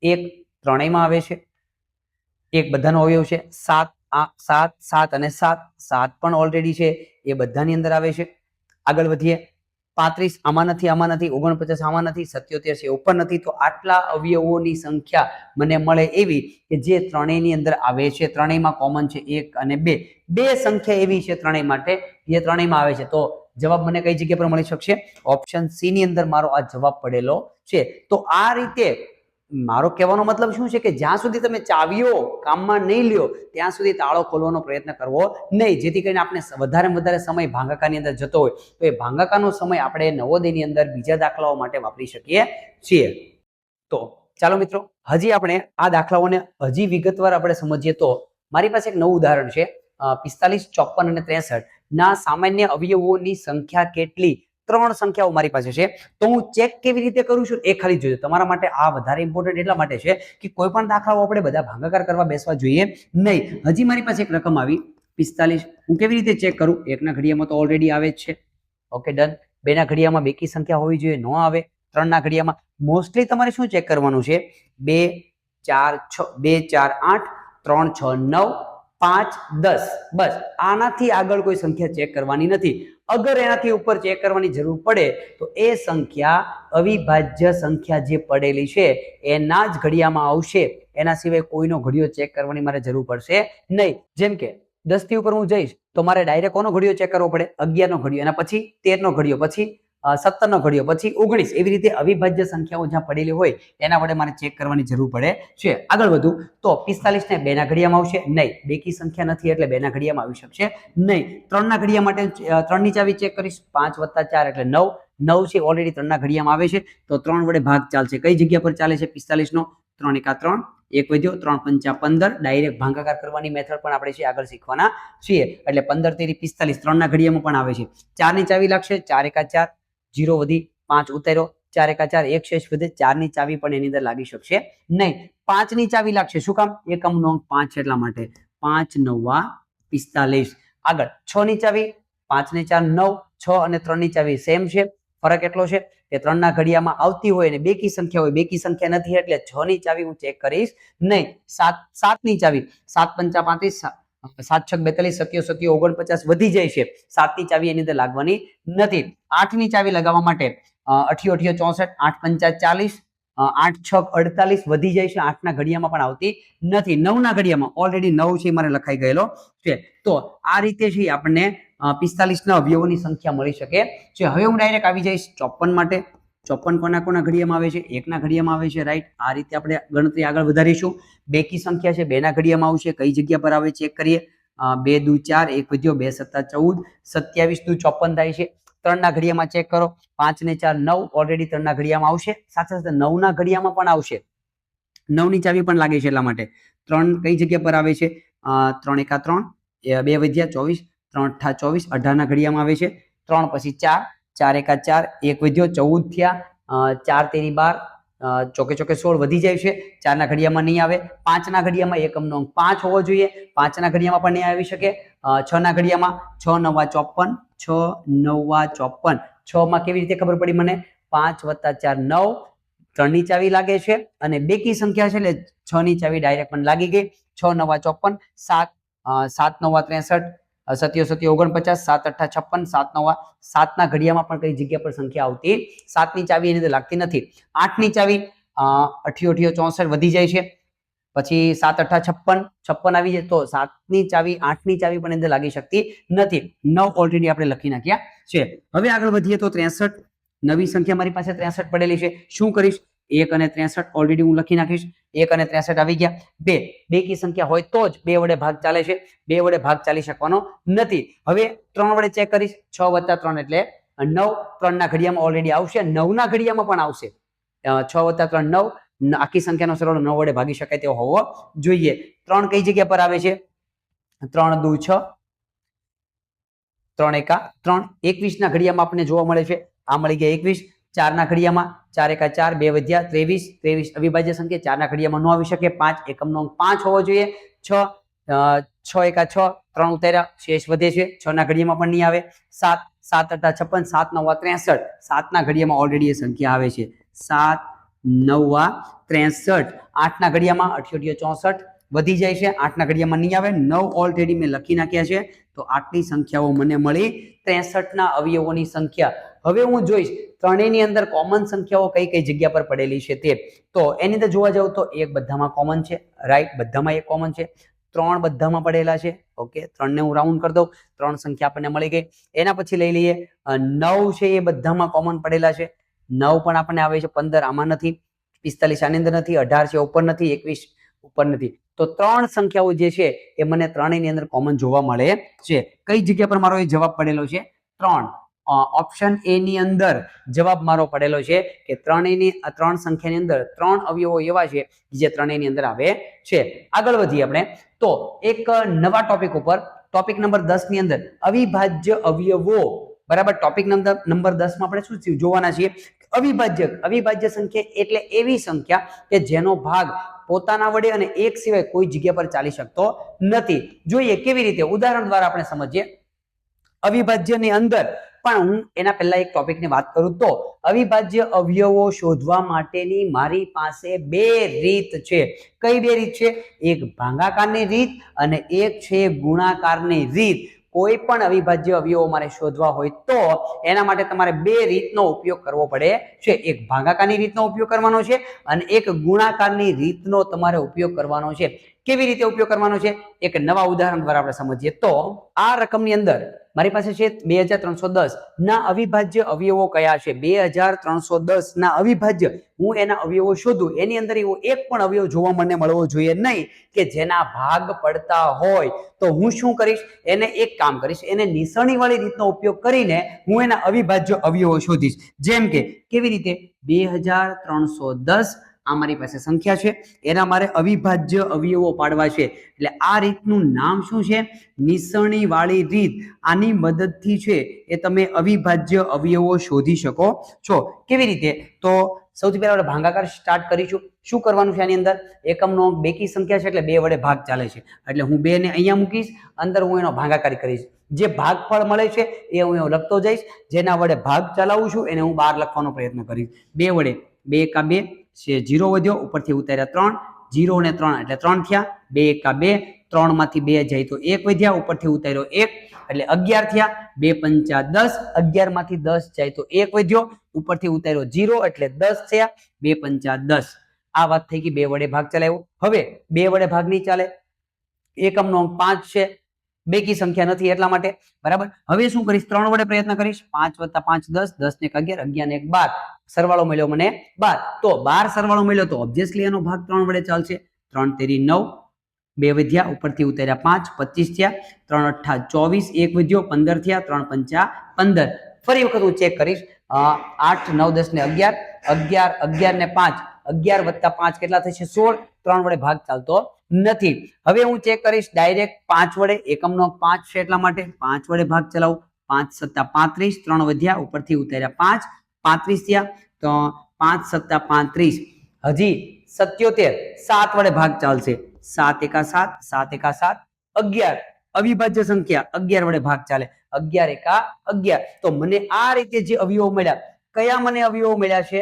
Speaker 1: એક ત્રણેયમાં આવે છે, એક બધાનો અવયવ છે 7 7 7 અને 7 7 પણ ઓલરેડી છે એ બધાની અંદર આવે છે. આગળ વધીએ 35 આમાં નથી, આમાં નથી, 49 આમાં નથી, 77 છે ઉપર નથી. તો આટલા અવયવોની સંખ્યા મને મળે એવી કે જે ત્રણેયની અંદર આવે છે, ત્રણેયમાં કોમન છે 1 અને 2. બે સંખ્યા એવી છે ત્રણેય માટે જે ત્રણેયમાં આવે છે. તો જવાબ મને કઈ જગ્યા પર મળી શકશે? ઓપ્શન સી ની અંદર મારો આ જવાબ પડેલો છે. તો આ રીતે મારો કહેવાનો મતલબ શું છે કે જ્યાં સુધી તમે ચાવીઓ કામમાં નહીં લ્યો ત્યાં સુધી તાળો ખોલવાનો પ્રયત્ન કરવો નહીં, જેથી કરીને આપણે વધારે સમય ભાગાકારની અંદર જતો હોય તો એ ભાગાકારનો સમય આપણે નવોદયની અંદર બીજા દાખલાઓ માટે વાપરી શકીએ છીએ. તો ચાલો મિત્રો, હજી આપણે આ દાખલાઓને હજી વિગતવાર આપણે સમજીએ તો મારી પાસે એક નવું ઉદાહરણ છે. 45, 54 અને 63 ના સામાન્ય અવયવોની સંખ્યા કેટલી? 3 સંખ્યાઓ મારી પાસે છે. તો હું ચેક કેવી રીતે કરું છું એ ખાલી જોજો. તમારા માટે આ વધારે ઇમ્પોર્ટન્ટ એટલા માટે છે કે કોઈ પણ દાખલાઓ આપણે બધા ભાગાકાર કરવા બેસવા જોઈએ નહીં. હજી મારી પાસે એક રકમ આવી 45. હું કેવી રીતે ચેક કરું? 1 ના ઘડિયામાં તો ઓલરેડી આવે જ છે. Okay done. 2 ના ઘડિયામાં બેકી સંખ્યા હોવી જોઈએ, નો આવે. 3 ના ઘડિયામાં મોસ્ટલી તમારે શું ચેક કરવાનું છે? 2 4 6 2 4 8 3 6 9 5 10. બસ આનાથી આગળ કોઈ સંખ્યા ચેક કરવાની નથી. અગર એનાથી ઉપર ચેક કરવાની જરૂર પડે તો એ સંખ્યા અવિભાજ્ય સંખ્યા જે પડેલી છે એના જ ઘડિયામાં આવશે. એના સિવાય કોઈનો ઘડિયો ચેક કરવાની મારે જરૂર પડશે નહીં. જેમ કે 10 થી ઉપર હું જઈશ તો મારે ડાયરેક્ટ કોનો ઘડિયો ચેક કરવો પડે? 11 નો ઘડિયો, એના પછી 13 નો ઘડિયો, પછી 17 નો ઘડિયો, પછી 19. એવી રીતે અવિભાજ્ય સંખ્યાઓ જ્યાં પડેલી હોય એના વડે મારે ચેક કરવાની જરૂર પડે છે. આગળ વધુ તો 45 ને 2 ના ઘડિયામાં આવશે નહીં, બેકી સંખ્યા નથી એટલે 2 ના ઘડિયામાં આવી શકશે નહીં. 3 ના ઘડિયા માટે 3 ની ચાવી ચેક કરીશ. 5 + 4 એટલે 9. 9 છે ઓલરેડી 3 ના ઘડિયામાં આવે છે તો 3 વડે ભાગ ચાલશે. કઈ જગ્યા પર ચાલે છે? 45 નો 3 × 3 એક વધ્યો, 3 × 5 15. ડાયરેક્ટ ભાગાકાર કરવાની મેથડ પણ આપણે છે આગળ શીખવાના છીએ. એટલે 15 તેરી 45 3 ના ઘડિયામાં પણ આવે છે. 4 ની ચાવી લાગશે. 4 × 4 0 વધી, 5 ઉતાર્યો, 4 × 4 1 શેષ વધે. 4 ની ચાવી પણ એની અંદર લાગી શકશે નહીં. 5 ની ચાવી લાગશે. શું કામ? એકમ નો 5 એટલા માટે. 5 × 9 = 45. આગળ 6 ની ચાવી, 5 ને 4 9, 6 અને 3 ની ચાવી સેમ છે. ફરક એટલો છે કે 3 ના ઘડિયામાં આવતી હોય અને બેકી સંખ્યા હોય, બેકી સંખ્યા નથી એટલે 6 ની ચાવી હું ચેક કરીશ નહીં. 7 ની ચાવી, 7 × 5 = 35, 7 × 6 = 42, 7 × 7 = 49 વધી જાય છે. 7 ની ચાવી એની અંદર લાગવાની નથી. 8 ની ચાવી લગાવવા માટે 8 × 8 = 64, 8 × 5 = 40, 8 × 6 = 48 વધી જાય છે. 8 ના ઘડિયામાં પણ આવતી નથી. 9 ના ઘડિયામાં ઓલરેડી 9 છે મારે લખાઈ ગયેલો છે. તો આ રીતે છે આપણને 45 ના અવયવોની સંખ્યા મળી શકે છે. હવે હું ડાયરેક્ટ આવી જઈશ 54 માટે. 54 કોના ઘડિયામાં આવે છે? 1 ના ઘડિયામાં આવે છે. રાઈટ. આ રીતે આપણે ગણતરી આગળ વધારીશું. બેકી સંખ્યા છે 2 ના ઘડિયામાં આવશે. કઈ જગ્યા પર આવે ચેક કરીએ. 2 × 2 = 4, 1 વધ્યો, 2 × 7 = 14, 27 × 2 = 54 થાય છે. 3 ના ઘડિયામાં ચેક કરો. 5 ને 4 9 ઓલરેડી 3 ના ઘડિયામાં આવશે. સાથે સાથે 9 ના ઘડિયામાં પણ આવશે. 9 ની ચાવી પણ લાગે છે એટલા માટે 3 કઈ જગ્યા પર આવે છે? 3 × 3 2 વધ્યા 24, 3 × 8 = 24, 18 ના ઘડિયામાં આવે છે. 3 પછી 4, 4 × 4 1 વધ્યો, 14 થયા, 4 તેરી 12, ચોકે ચોકે 16 વધી જાય છે. 4 ના ઘડિયામાં નહીં આવે. 5 ના ઘડિયામાં એકમનો અંક 5 હોવો જોઈએ. 5 ના ઘડિયામાં પણ નહીં આવી શકે. 6 ના ઘડિયામાં 6 × 9 = 54, 6 × 9 = 54. 6 માં કેવી રીતે ખબર પડી મને? 5 + 4 9. 3 ની ચાવી લાગે છે અને બેકી સંખ્યા છે એટલે 6 ની ચાવી ડાયરેક્ટ પણ લાગી ગઈ. 6 × 9 = 54, 7 7 × 9 = 63, 7 × 7 = 49, 7 × 8 = 56, 7 × 9 = 7 ના ઘડિયામાં પણ કઈ જગ્યા પર સંખ્યા આવતી 7 ની ચાવી એની અંદર લાગતી નથી. 8 ની ચાવી 8 × 8 = 64 વધી જાય છે. પછી 7 × 8 = 56, 56 આવી જાય તો 7 ની ચાવી 8 ની ચાવી પણ અંદર લાગી શકતી નથી. 9 ઓલરેડી આપણે લખી નાખ્યા છે. હવે આગળ વધીએ તો 63 નવી સંખ્યા મારી પાસે 63 પડેલી છે. શું કરીશ? 1 અને 63 ઓલરેડી હું લખી નાખીશ. 1 અને 63 આવી ગયા. 2 બેકી સંખ્યા હોય તો જ 2 વડે ભાગ ચાલે છે. 2 વડે ભાગ ચાલી શકવાનો નથી. હવે 3 વડે ચેક કરીશ. 6 + 3 એટલે 9. 3 ના ઘડિયામાં ઓલરેડી આવશે. 9 ના ઘડિયામાં પણ આવશે. 6 + 3 9. આખી સંખ્યાનો સરવાળો 9 વડે ભાગી શકાય તેવો હોવો જોઈએ. 3 કઈ જગ્યા પર આવે છે? 3 × 2 = 6, 3 × 1 = 3. 21 ના ઘડિયામાં આપણને જોવા મળે છે. આ મળી ગયા 21. 4 ના ઘડિયામાં 4 × 4 2 વધ્યા 23, 23 અવિભાજ્ય સંખ્યા 4 ના ઘડિયામાં ન આવી શકે. 5 એકમનો અંક 5 હોવો જોઈએ. 6 6 એકા 6, 3 ઉતાર્યા, શેષ વધે છે. 6 ના ઘડિયામાં પણ નહીં આવે. 7, 7 8 56, 7 9 63, 7 ના ઘડિયામાં ઓલરેડી એ સંખ્યા આવે છે. 7 9 63, 8 ના ઘડિયામાં 88 64 વધી જાય છે. 8 ના ઘડિયામાં નહીં આવે. 9 ઓલરેડી મેં લખી નાખ્યા છે. તો આટલી સંખ્યાઓ મને મળી 63 ના અવયવોની સંખ્યા. હવે હું જોઈશ ત્રણેયની અંદર કોમન સંખ્યાઓ કઈ કઈ જગ્યા પર પડેલી છે તે. તો એની અંદર જોવા જાવ તો એક બધામાં કોમન છે, રાઈટ, બધામાં એક કોમન છે. 3 બધામાં પડેલા છે. ઓકે, 3 ને હું રાઉન્ડ કરી દઉં, 3 સંખ્યા આપણને મળી ગઈ. એના પછી લઈ લઈએ 9 છે, એ બધામાં કોમન પડેલા છે. 9 પણ આપણને આવે છે. 15 આમાં નથી, 45 આની અંદર નથી, 18 છે ઉપર નથી, 21 ઉપર નથી. તો 3 સંખ્યાઓ જે છે એ મને ત્રણેયની અંદર કોમન જોવા મળે છે. કઈ જગ્યા પર મારો એ જવાબ પડેલો છે? 3. ઓપ્શન એ ની અંદર જવાબ મારો પડેલો છે કે ત્રણેયની આ 3 સંખ્યાની અંદર 3 અવયવો એવા છે જે ત્રણેયની અંદર આવે છે. આગળ વધીએ આપણે તો એક નવા ટોપિક ઉપર, ટોપિક નંબર 10 ની અંદર અવિભાજ્ય અવયવો, બરાબર. ટોપિક નંબર 10 માં આપણે શું જોવાના છીએ? અવિભાજ્ય સંખ્યા એટલે એવી સંખ્યા કે જેનો ભાગ પોતાના વડે અને એક સિવાય કોઈ જગ્યા પર ચાલી શકતો નથી. જોઈએ કેવી રીતે, ઉદાહરણ દ્વારા આપણે સમજીએ. અવિભાજ્યની અંદર પણ હું એના પહેલા એક ટોપિકની વાત કરું તો અવિભાજ્ય અવયવો શોધવા માટેની મારી પાસે બે રીત છે. કઈ બે રીત છે? એક ભાગાકારની રીત અને એક છે ગુણાકારની રીત. કોઈ પણ અવિભાજ્ય અવયવો મારે શોધવા હોય તો એના માટે તમારે બે રીતનો ઉપયોગ કરવો પડે છે. એક ભાગાકારની રીતનો ઉપયોગ કરવાનો છે અને એક ગુણાકારની રીતનો તમારે ઉપયોગ કરવાનો છે. કેવી રીતે ઉપયોગ કરવાનો છે? એક નવા ઉદાહરણ દ્વારા આપણે સમજીએ તો આ રકમની અંદર મારી પાસે છે 2310 ના અવિભાજ્ય અવયવો કયા છે? 2310 ના અવિભાજ્ય હું એના અવયવો શોધું, એની અંદર એવો એક પણ અવયવ જોવા મને મળવો જોઈએ નહીં કે જેના ભાગ પડતા હોય. તો હું શું કરીશ? એને એક કામ કરીશ, એને નિસરણી વાળી રીતનો ઉપયોગ કરીને હું એના અવિભાજ્ય અવયવો શોધીશ. જેમ કે કેવી રીતે? 2310 આ મારી પાસે સંખ્યા છે, એના મારે અવિભાજ્ય અવયવો પાડવા છે. એટલે આ રીતનું નામ શું છે? નિસરણી વાળી રીત. આની મદદથી છે એ તમે અવિભાજ્ય અવયવો શોધી શકો છો. કેવી રીતે? તો સૌથી પહેલા આપણે ભાગાકાર સ્ટાર્ટ કરીશું. શું કરવાનું છે આની અંદર? એકમનો અંક બેકી સંખ્યા છે એટલે 2 વડે ભાગ ચાલે છે, એટલે હું 2 ને અહીંયા મૂકીશ, અંદર હું એનો ભાગાકાર કરીશ. જે ભાગફળ મળે છે એ હું લખતો જઈશ, જેના વડે ભાગ ચલાવું છું એને હું બહાર લખવાનો પ્રયત્ન કરીશ. 2 વડે 2 એકા 2 છે, 0 વધ્યો, ઉપરથી ઉતાર્યા 3, 0 ને 3 એટલે 3 થયા. 2 એકા 2, 3 માંથી 2 જાય તો 1 વધ્યા, ઉપરથી ઉતાર્યો 1 એટલે 11 થયા. 2 પંચા 10, 11 માંથી 10 જાય તો 1 વધ્યો, ઉપરથી ઉતાર્યો 0 એટલે 10 થયા. 2 પંચા 10. આ વાત થઈ ગઈ 2 વડે ભાગ ચલાવ્યો. હવે 2 વડે ભાગ નહીં ચાલે, એકમનો અંક 5 છે, બેકી સંખ્યા નથી એટલા માટે, બરાબર. હવે શું કરીશ? 3 વડે પ્રયત્ન કરીશ. 5 + 5 10, 10 ને 11, 11 ને 1 12, સરવાળો મળ્યો મને 12. તો 12 સરવાળો મળ્યો તો ઓબ્વિયસલી એનો ભાગ 3 વડે ચાલશે. 3 તેરી 9, 2 વધ્યા, ઉપરથી ઉતાર્યા 5, 25 થયા. 3 અઠ્ઠા 24, 1 વધ્યો, 15 થયા. 3 પંચા 15. ફરી વખત હું ચેક કરીશ. 8 9 10 ને 11, 11 11 ને 5, 11 + 5 કેટલા થશે? 16. 3 વડે ભાગ ચાલતો નથી. હવે હું ચેક કરીશ ડાયરેક્ટ 5 વડે. એકમનો 5 છે એટલા માટે 5 વડે ભાગ ચલાવું. 5 + 35, 3 વધ્યા, ઉપરથી ઉતાર્યા 5, 35 થયા. તો 5 + 35 હજી 77, 7 વડે ભાગ ચાલશે. 7 એકા 7, 7 એકા 7, 11. અવિભાજ્ય સંખ્યા 11 વડે ભાગ ચાલે. 11 એકા 11. તો મને આ રીતે જે અવયવો મળ્યા, કયા મને અવયવો મળ્યા છે?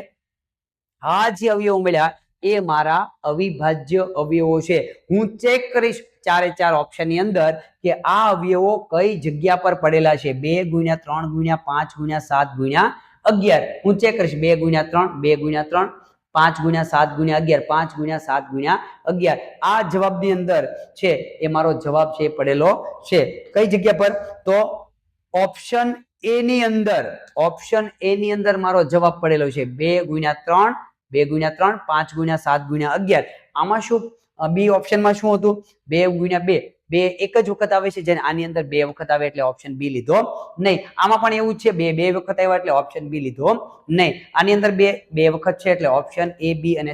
Speaker 1: આ જે અવયવો મળ્યા એ મારા અવિભાજ્ય અવયવો છે. હું ચેક કરીશ 4 4 ઓપ્શન ની અંદર કે આ અવયવો કઈ જગ્યા પર પડેલા છે. 2 × 3 × 5 × 7 × 11. હું ચેક કરીશ 2 × 3, 2 × 3, 5 × 7 × 11, 5 × 7 × 11. આ જવાબની અંદર છે એ મારો જવાબ છે પડેલો છે. કઈ જગ્યા પર? તો ઓપ્શન એ ની અંદર, ઓપ્શન એ ની અંદર મારો જવાબ પડેલો છે. 2 × 3, 2 × 3, 5 × 7 × 11. આમાં શું બી ઓપ્શનમાં શું હતું? 2 × 2, 2 એક જ વખત આવે છે, જેને આની અંદર 2 વખત આવે એટલે ઓપ્શન બી લીધો નહીં. આમાં પણ એવું છે, 2 2 વખત આવ્યા એટલે ઓપ્શન બી લીધો નહીં. આની અંદર 2 2 વખત છે એટલે ઓપ્શન એ, બી અને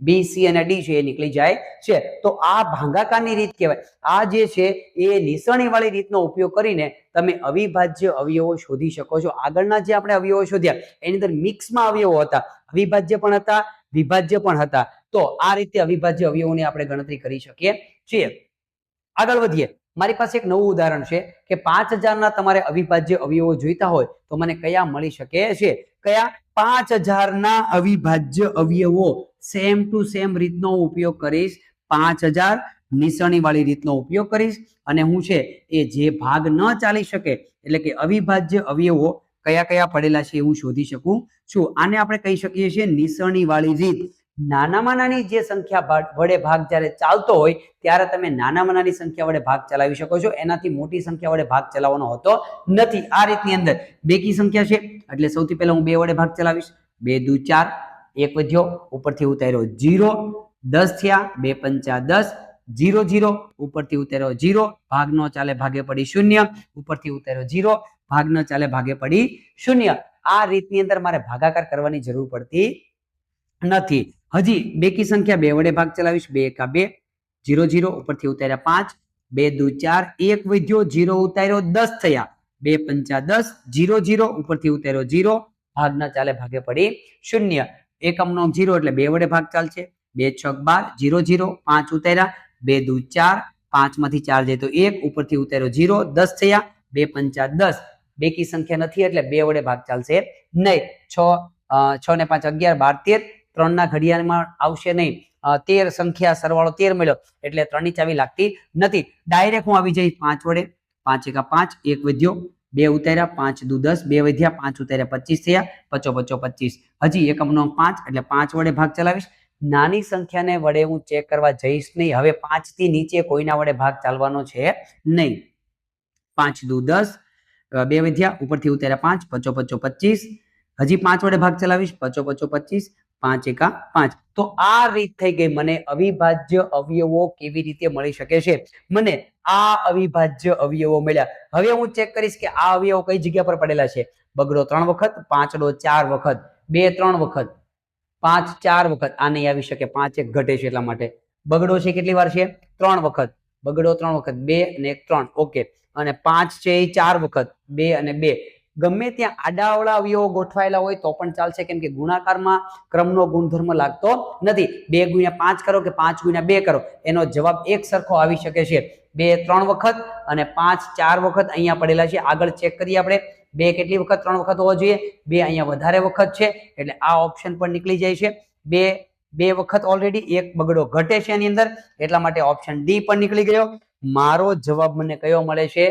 Speaker 1: બી, સી અને ડી છે એ નીકળી જાય છે. તો આ ભાગાકારની રીત કહેવાય. આ જે છે એ નિસરણી વાળી રીતનો ઉપયોગ કરીને તમે અવિભાજ્ય અવયવો શોધી શકો છો. આગળના જે આપણે અવયવો શોધ્યા એની અંદર મિક્સમાં અવયવો હતા, અવિભાજ્ય પણ હતા, વિભાજ્ય પણ હતા. તો આ રીતે અવિભાજ્ય અવયવોની આપણે ગણતરી કરી શકીએ છીએ. આગળ વધીએ. મારી પાસે એક નવું ઉદાહરણ છે કે 5000 ના તમારે અવિભાજ્ય અવયવો જોઈતા હોય તો મને કયા મળી શકે છે? કયા? 5000 ના અવિભાજ્ય અવયવો સેમ ટુ સેમ રીતનો ઉપયોગ કરીશ. 5000 નિશાની વાળી રીતનો ઉપયોગ કરીશ અને હું છે એ જે ભાગ ન ચાલી શકે એટલે કે અવિભાજ્ય અવયવો કયા કયા પડેલા છે હું શોધી શકું છું. આને આપણે કહી શકીએ છીએ નિશાની વાળી રીત. નાનામાં નાની જે સંખ્યા વડે ભાગ જ્યારે ચાલતો હોય ત્યારે તમે નાનામાં નાની સંખ્યા વડે ભાગ ચલાવી શકો છો. એનાથી મોટી સંખ્યા વડે ભાગ ચલાવવાનો હોતો નથી. આ રીતની અંદર બેકી સંખ્યા છે એટલે સૌથી પહેલા હું 2 વડે ભાગ ચલાવીશ. 2 દુ 4, 1 વધ્યો, ઉપરથી ઉતાર્યો 0, 10 થયા, 2 પંચા 10, 0 0, ઉપરથી ઉતાર્યો 0, ભાગ ન ચાલે ભાગે પડી 0, ઉપરથી ઉતાર્યો 0, ભાગ ન ચાલે ભાગે પડી 0. આ રીતની અંદર મારે ભાગાકાર કરવાની જરૂર પડતી નથી. હજી બેકી સંખ્યા 2 વડે ભાગ ચલાવીશ. 2 એકા 2, 0 0, ઉપરથી ઉતાર્યા 5, 2 દુ 4, 1 વધ્યો, 0 ઉતાર્યો 10 થયા, 2 પંચા 10, 0 0, ઉપરથી ઉતાર્યો 0, ભાગ ન ચાલે ભાગે પડી 0. એકમનો 0 એટલે 2 વડે ભાગ ચાલશે. 2 6 12, 0 0, 5 ઉતાર્યા, 2 દુ 4, 5 માંથી 4 જાય તો 1, ઉપરથી ઉતાર્યો 0, 10 થયા, 2 પંચા 10. બેકી સંખ્યા નથી એટલે 2 વડે ભાગ ચાલશે નહીં. 6 ને 5 11, 12 13, 3 ના ઘડિયાળમાં આવશે નહીં. 13 સંખ્યા સરવાળો 13 મળ્યો એટલે 3 ની ચાવી લાગતી નથી. ડાયરેક્ટ હું આવી જઈશ 5 વડે. 5 એકા 5, 1 વધ્યો, 2 ઉતાર્યા, 5 દુ 10, 2 વધ્યા, 5 ઉતાર્યા 25 થયા, 55 25. હજી એકમનો 5 એટલે 5 વડે ભાગ ચલાવીશ. નાની સંખ્યાને વડે હું ચેક કરવા જઈશ નહીં. હવે 5 થી નીચે કોઈના વડે ભાગ ચાલવાનો છે નહીં. 5 દુ 10, 2 વધ્યા, ઉપરથી ઉતાર્યા 5, 55 25. હજી 5 વડે ભાગ ચલાવીશ. 55 25, 5 એકા 5. તો આ રીત થઈ ગઈ. મને અવિભાજ્ય અવયવો કેવી રીતે મળી શકે છે? મને આ અવિભાજ્ય અવયવો મળ્યા. હવે હું ચેક કરીશ કે આ અવયવો કઈ જગ્યા પર પડેલા છે. બગડો 3 વખત, પાંચડો 4 વખત, 2 3 વખત, 5 4 વખત. આ નહીં આવી શકે, 5 એક ઘટે છે એટલા માટે. બગડો છે કેટલી વાર છે? 3 વખત. બગડો 3 વખત, 2 અને 1 3. ઓકે. અને 5 છે એ 4 વખત, 2 અને 2. ગમે ત્યાં આડાઅવળા અવયવો ગોઠવાયેલા હોય તો પણ ચાલશે, કેમ કે ગુણાકારમાં ક્રમનો ગુણધર્મ લાગતો નથી. 2 ગુણ્યા 5 કરો કે 5 ગુણ્યા 2 કરો, એનો જવાબ એક સરખો આવી શકે છે. 2 3 વખત અને 5 4 વખત અહીંયા પડેલા છે. આગળ ચેક કરીએ આપણે. 2 કેટલી વખત? 3 વખત હોવો જોઈએ. 2 અહીંયા વધારે વખત છે એટલે આ ઓપ્શન પણ નીકળી જાય છે. 2 વખત ઓલરેડી, એક બગડો ઘટે છે એની અંદર, એટલા માટે ઓપ્શન ડી પણ નીકળી ગયો. મારો જવાબ મને કયો મળે છે?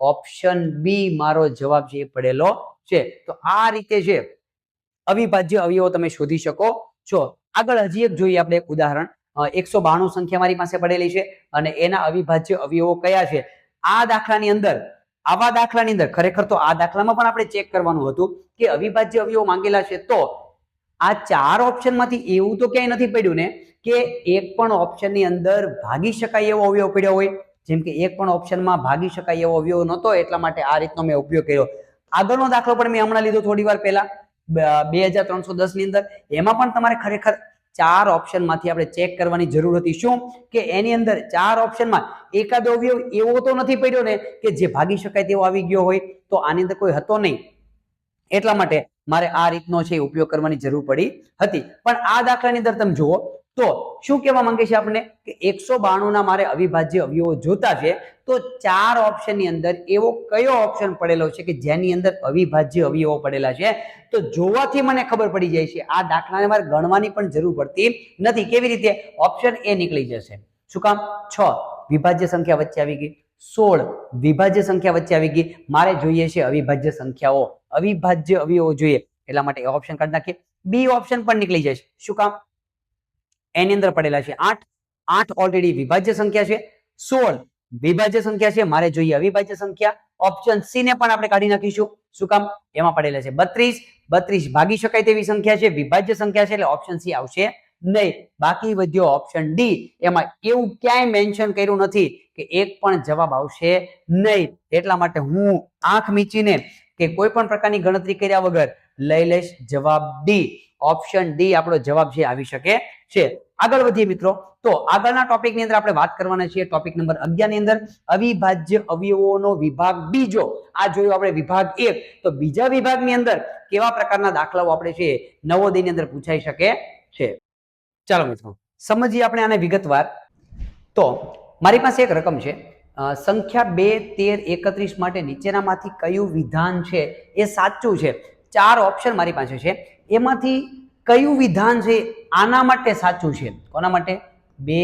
Speaker 1: ઓપ્શન બી મારો જવાબ છે એ પડેલો છે. તો આ રીતે છે અવિભાજ્ય અવયવો તમે શોધી શકો છો. આગળ હજી એક જોઈએ આપણે એક ઉદાહરણ. 192 સંખ્યા મારી પાસે પડેલી છે અને એના અવિભાજ્ય અવયવો કયા છે? આ દાખલાની અંદર, આવા દાખલાની અંદર ખરેખર તો આ દાખલામાં પણ આપણે ચેક કરવાનું હતું કે અવિભાજ્ય અવયવો માંગેલા છે. તો આ 4 ઓપ્શન માંથી એવું તો ક્યાંય નથી પડ્યું ને કે એક પણ ઓપ્શનની અંદર ભાગી શકાય એવો અવયવ પડ્યો હોય. જેમ કે એક પણ ઓપ્શનમાં ભાગી શકાય એવો અવયવ નહોતો, એટલા માટે આ રીતનો મેં ઉપયોગ કર્યો. આગળનો દાખલો પણ મેં હમણાં લીધો થોડી વાર પહેલા 2310 ની અંદર. એમાં પણ તમારે ખરેખર 4 ઓપ્શનમાંથી આપણે ચેક કરવાની જરૂર હતી. શું કે એની અંદર 4 ઓપ્શનમાં એકાદો અવયવ એવો તો નથી પડ્યો ને કે જે ભાગી શકાય તેવો આવી ગયો હોય. તો આની અંદર કોઈ હતો નહીં, એટલા માટે મારે આ રીતનો છે ઉપયોગ કરવાની જરૂર પડી હતી. પણ આ દાખલાની અંદર તમે જુઓ તો શું કહેવા માંગે છે આપણને કે 192 ના મારે અવિભાજ્ય અવયવો જોતા છે. તો 4 ઓપ્શનની અંદર એવો કયો ઓપ્શન પડેલો છે કે જેની અંદર અવિભાજ્ય અવયવો પડેલા છે? તો જોવાથી મને ખબર પડી જાય છે. આ દાખલાને મારે ગણવાની પણ જરૂર પડતી નથી. કેવી રીતે? ઓપ્શન એ નીકળી જશે. શું કામ? 6 વિભાજ્ય સંખ્યા વચ્ચે આવી ગઈ, 16 વિભાજ્ય સંખ્યા વચ્ચે આવી ગઈ. મારે જોઈએ છે અવિભાજ્ય સંખ્યાઓ, અવિભાજ્ય અવયવો જોઈએ, એટલા માટે ઓપ્શન કાઢી નાખીએ. બી ઓપ્શન પણ નીકળી જશે. શું કામ? એની અંદર પડેલા છે 8. 8 ઓલરેડી વિભાજ્ય સંખ્યા છે, 16 વિભાજ્ય સંખ્યા છે. મારે જોઈએ અવિભાજ્ય સંખ્યા. ઓપ્શન સી ને પણ આપણે કાઢી નાખીશું. શું કામ? એમાં પડેલા છે 32. 32 ભાગી શકાય તેવી સંખ્યા છે, વિભાજ્ય સંખ્યા છે, એટલે ઓપ્શન સી આવશે નહીં. બાકી વધ્યો ઓપ્શન ડી. એમાં એવું ક્યાંય મેન્શન કર્યું નથી કે એક પણ જવાબ આવશે નહીં. એટલા માટે હું આંખ મીચીને કે કોઈ પણ પ્રકારની ગણતરી કર્યા વગર લઈ લઈશ જવાબ ડી. ઓપ્શન ડી આપણો જવાબ છે આવી શકે છે. આગળ વધીએ મિત્રો. તો આગળના ટોપિકની અંદર આપણે વાત કરવાના છીએ ટોપિક નંબર 11 ની અંદર અવિભાજ્ય અવયવોનો વિભાગ બીજો. આ જોયું આપણે વિભાગ 1. તો બીજા વિભાગની અંદર કેવા પ્રકારના દાખલાઓ આપણે છે નવોદયની અંદર પૂછાઈ શકે છે. ચાલો મિત્રો સમજીએ આપણે આને વિગતવાર. તો મારી પાસે એક રકમ છે સંખ્યા 2, 13, 31 માટે નીચેનામાંથી કયું વિધાન છે એ સાચું છે? 4 ઓપ્શન મારી પાસે છે, એમાંથી કયું વિધાન છે આના માટે સાચું છે? કોના માટે? 2,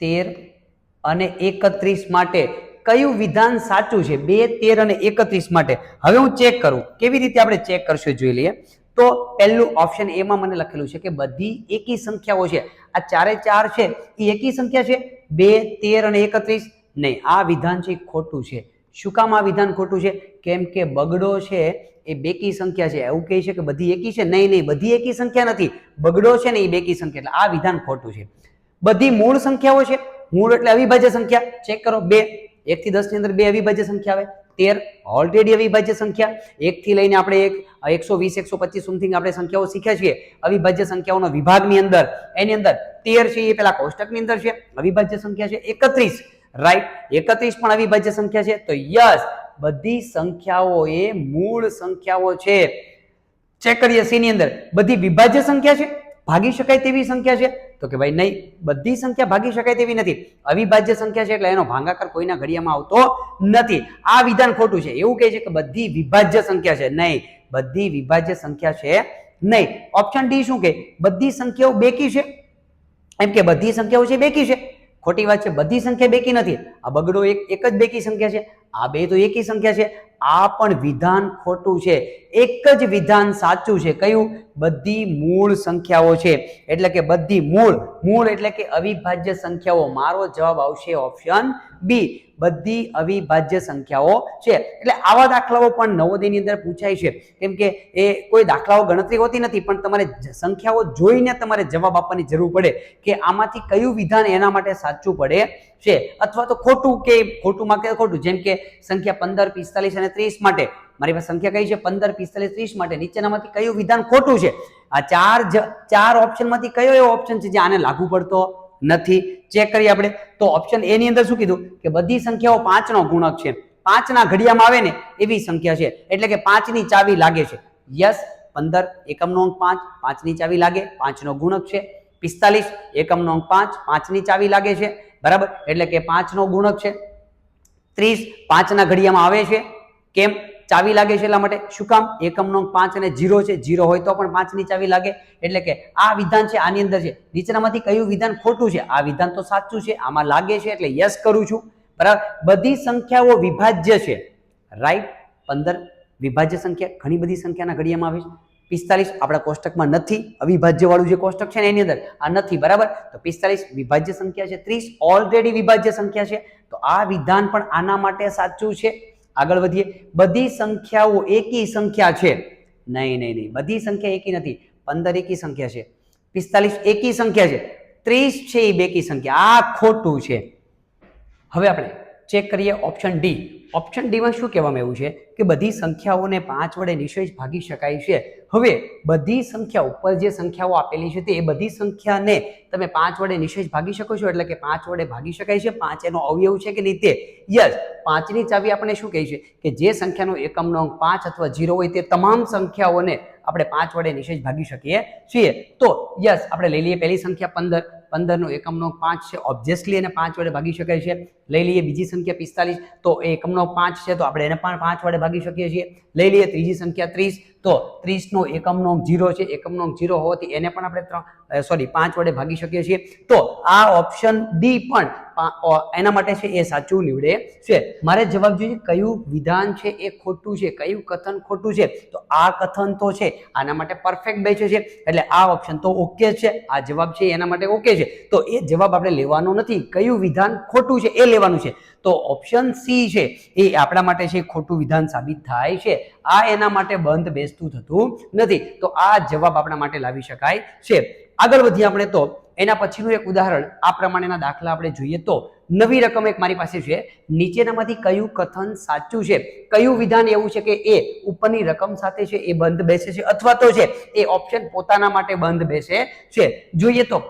Speaker 1: 13 અને 31 માટે કયું વિધાન સાચું છે? 2, 13 અને 31 માટે. હવે હું ચેક કરું. કેવી રીતે આપણે ચેક કરશું જોઈ લઈએ. તો પહેલું ઓપ્શન એ માં મને લખેલું છે કે બધી એકી સંખ્યાઓ છે. આ 4 છે એ એકી સંખ્યા છે? 2, 13 અને 31? નહીં, આ વિધાન છે ખોટું છે. શું કામ આ વિધાન ખોટું છે? કેમ કે બગડો છે એ બેકી સંખ્યા છે. એવું કહે છે કે બધી એકી છે? નહીં, બધી એકી સંખ્યા નથી. બગડો છે ને એ બેકી સંખ્યા, એટલે આ વિધાન ખોટું છે. બધી મૂળ સંખ્યાઓ છે. મૂળ એટલે અવિભાજ્ય સંખ્યા. ચેક કરો. 2, 1 થી 10 ની અંદર 2 અવિભાજ્ય સંખ્યા આવે. 13 ઓલરેડી અવિભાજ્ય સંખ્યા. 1 થી લઈને આપણે 120, 125 સમથિંગ આપણે સંખ્યાઓ શીખ્યા છીએ અવિભાજ્ય સંખ્યાઓનો વિભાગની અંદર. એની અંદર 13 છે એ પેલા કોષ્ટકની અંદર છે, અવિભાજ્ય સંખ્યા છે. 31 રાઈટ, 31 પણ અવિભાજ્ય સંખ્યા છે. તો યસ, બધી સંખ્યાઓ એ મૂળ સંખ્યાઓ છે. ચેક કરીએ સી ની અંદર. બધી વિભાજ્ય સંખ્યા છે, ભાગી શકાય તેવી સંખ્યા છે? તો કે ભાઈ નહીં, બધી સંખ્યા ભાગી શકાય તેવી નથી. અવિભાજ્ય સંખ્યા છે એટલે એનો ભાગાકાર કોઈના ઘડિયામાં આવતો નથી. આ વિધાન ખોટું છે. એવું કહે છે કે બધી વિભાજ્ય સંખ્યા છે. નહીં, બધી વિભાજ્ય સંખ્યા છે નહીં. ઓપ્શન ડી શું કે? બધી સંખ્યાઓ બેકી છે. એમ કે બધી સંખ્યાઓ છે બેકી છે. ખોટી વાત છે. બધી સંખ્યા બેકી નથી. આ બગડો એક જ બેકી સંખ્યા છે. આ બે તો એકી સંખ્યા છે. આ પણ વિધાન ખોટું છે. એક જ વિધાન સાચું છે. કયું? બધી મૂળ સંખ્યાઓ છે. એટલે કે બધી મૂળ એટલે કે અવિભાજ્ય સંખ્યાઓ. મારો જવાબ આવશે ઓપ્શન બી, બધી અવિભાજ્ય સંખ્યાઓ છે. એટલે આવા દાખલાઓ પણ નવોદયની અંદર પૂછાય છે. કેમ કે એ કોઈ દાખલાઓ ગણતરી હોતી નથી, પણ તમારે સંખ્યાઓ જોઈને તમારે જવાબ આપવાની જરૂર પડે કે આમાંથી કયું વિધાન એના માટે સાચું પડે છે અથવા તો ખોટું, કે ખોટુંમાં કે ખોટું. જેમ કે સંખ્યા 15, 45 અને 30 માટે મારી પાસે સંખ્યા કઈ છે? 15, 45, 30 માટે નીચેનામાંથી કયું વિધાન ખોટું છે? આ ચાર ઓપ્શન માંથી કયો એવો ઓપ્શન છે જે આને લાગુ પડતો નથી? ચેક કરીએ આપણે. તો ઓપ્શન એ ની અંદર શું કીધું? કે બધી સંખ્યાઓ 5 નો ગુણક છે. 5 ના ઘડિયામાં આવે ને એવી સંખ્યા છે. એટલે કે 5 ની ચાવી લાગે છે. યસ, 15 એકમનો અંક 5, 5 ની ચાવી લાગે, 5 નો ગુણક છે. 45 એકમનો અંક 5, 5 ની ચાવી લાગે છે. બરાબર, એટલે કે 5 નો ગુણક છે. 30 5 ના ઘડિયામાં આવે છે. કેમ? ચાવી લાગે છે એટલા માટે. શું કામ? એકમનો અંક 5 અને 0 છે. 0 હોય તો પણ 5 ની ચાવી લાગે. એટલે કે આ વિધાન છે આની અંદર છે. નીચેનામાંથી કયું વિધાન ખોટું છે? આ વિધાન તો સાચું છે, આમાં લાગે છે એટલે યસ કરું છું. બરાબર, બધી સંખ્યાઓ વિભાજ્ય છે. રાઈટ, 15 વિભાજ્ય સંખ્યા, ઘણી બધી સંખ્યાના ઘડિયામાં આવે છે. 45 આપણા કોષ્ટકમાં નથી, અવિભાજ્ય વાળું જે કોષ્ટક છે ને એની અંદર આ નથી. બરાબર, તો 45 વિભાજ્ય સંખ્યા છે. 30 ઓલરેડી વિભાજ્ય સંખ્યા છે. તો આ વિધાન પણ આના માટે સાચું છે. આગળ વધીએ. બધી સંખ્યાઓ એકી સંખ્યા છે. નહીં, બધી સંખ્યા એકી નથી. 15 એકી સંખ્યા છે, 45 એકી સંખ્યા છે, 30 છે એ બેકી સંખ્યા. આ ખોટું છે. હવે આપણે ચેક કરીએ ઓપ્શન ડી. ઓપ્શન ડી માં શું કહેવામાં આવ્યું છે? કે બધી સંખ્યાઓને 5 વડે નિશેષ ભાગી શકાય છે. હવે બધી સંખ્યા ઉપર જે સંખ્યાઓ આપેલી છે તે એ બધી સંખ્યાને તમે 5 વડે નિશેષ ભાગી શકો છો. એટલે કે 5 વડે ભાગી શકાય છે. 5 એનો અવયવ છે કે નહીં તે? યસ, 5 ની ચાવી આપણે શું કહે છે? કે જે સંખ્યાનો એકમનો અંક 5 અથવા 0 હોય તે તમામ સંખ્યાઓને આપણે 5 વડે નિશેષ ભાગી શકીએ છીએ. તો યસ, આપણે લઈ લઈએ પહેલી સંખ્યા 15. 15 નો એકમનો 5 છે, ઓબ્વિયસલી એને 5 વડે ભાગી શકાય છે. લઈ લઈએ બીજી સંખ્યા 45, તો એકમનો 5 છે તો આપણે એને પણ 5 વડે ભાગી શકીએ છીએ. લઈ લઈએ ત્રીજી સંખ્યા 30, તો 30 નો એકમનો 0 છે, એકમનો 0 હોવાથી એને પણ આપણે 5 વડે ભાગી શકીએ છીએ. તો આ ઓપ્શન ડી પણ એના માટે છે એ સાચું નીવડે છે. મારે જવાબ જોઈએ કયું વિધાન છે એ ખોટું છે, કયું કથન ખોટું છે. તો આ કથન તો છે આના માટે પરફેક્ટ બેસે છે, એટલે આ ઓપ્શન તો ઓકે છે. આ જવાબ છે એના માટે ઓકે છે. તો એ જવાબ આપણે લેવાનો નથી. કયું વિધાન ખોટું છે એ લેવાનું છે. તો ઓપ્શન સી છે એ આપણા માટે છે ખોટું વિધાન સાબિત થાય છે. આ એના માટે બંધ બેસતું થતું નથી. તો આ જવાબ આપણા માટે લાવી શકાય છે. આગળ વધીએ આપણે. તો એના પછીનું એક ઉદાહરણ આ પ્રમાણેના દાખલા આપણે જોઈએ. તો નવી રકમ એક મારી પાસે છે. નીચેનામાંથી કયું કથન સાચું છે? કયું વિધાન એવું છે કે એ ઉપરની રકમ સાથે છે એ બંધ બેસે છે, અથવા તો છે એ ઓપ્શન પોતાના માટે બંધ બેસે છે? જોઈએ તો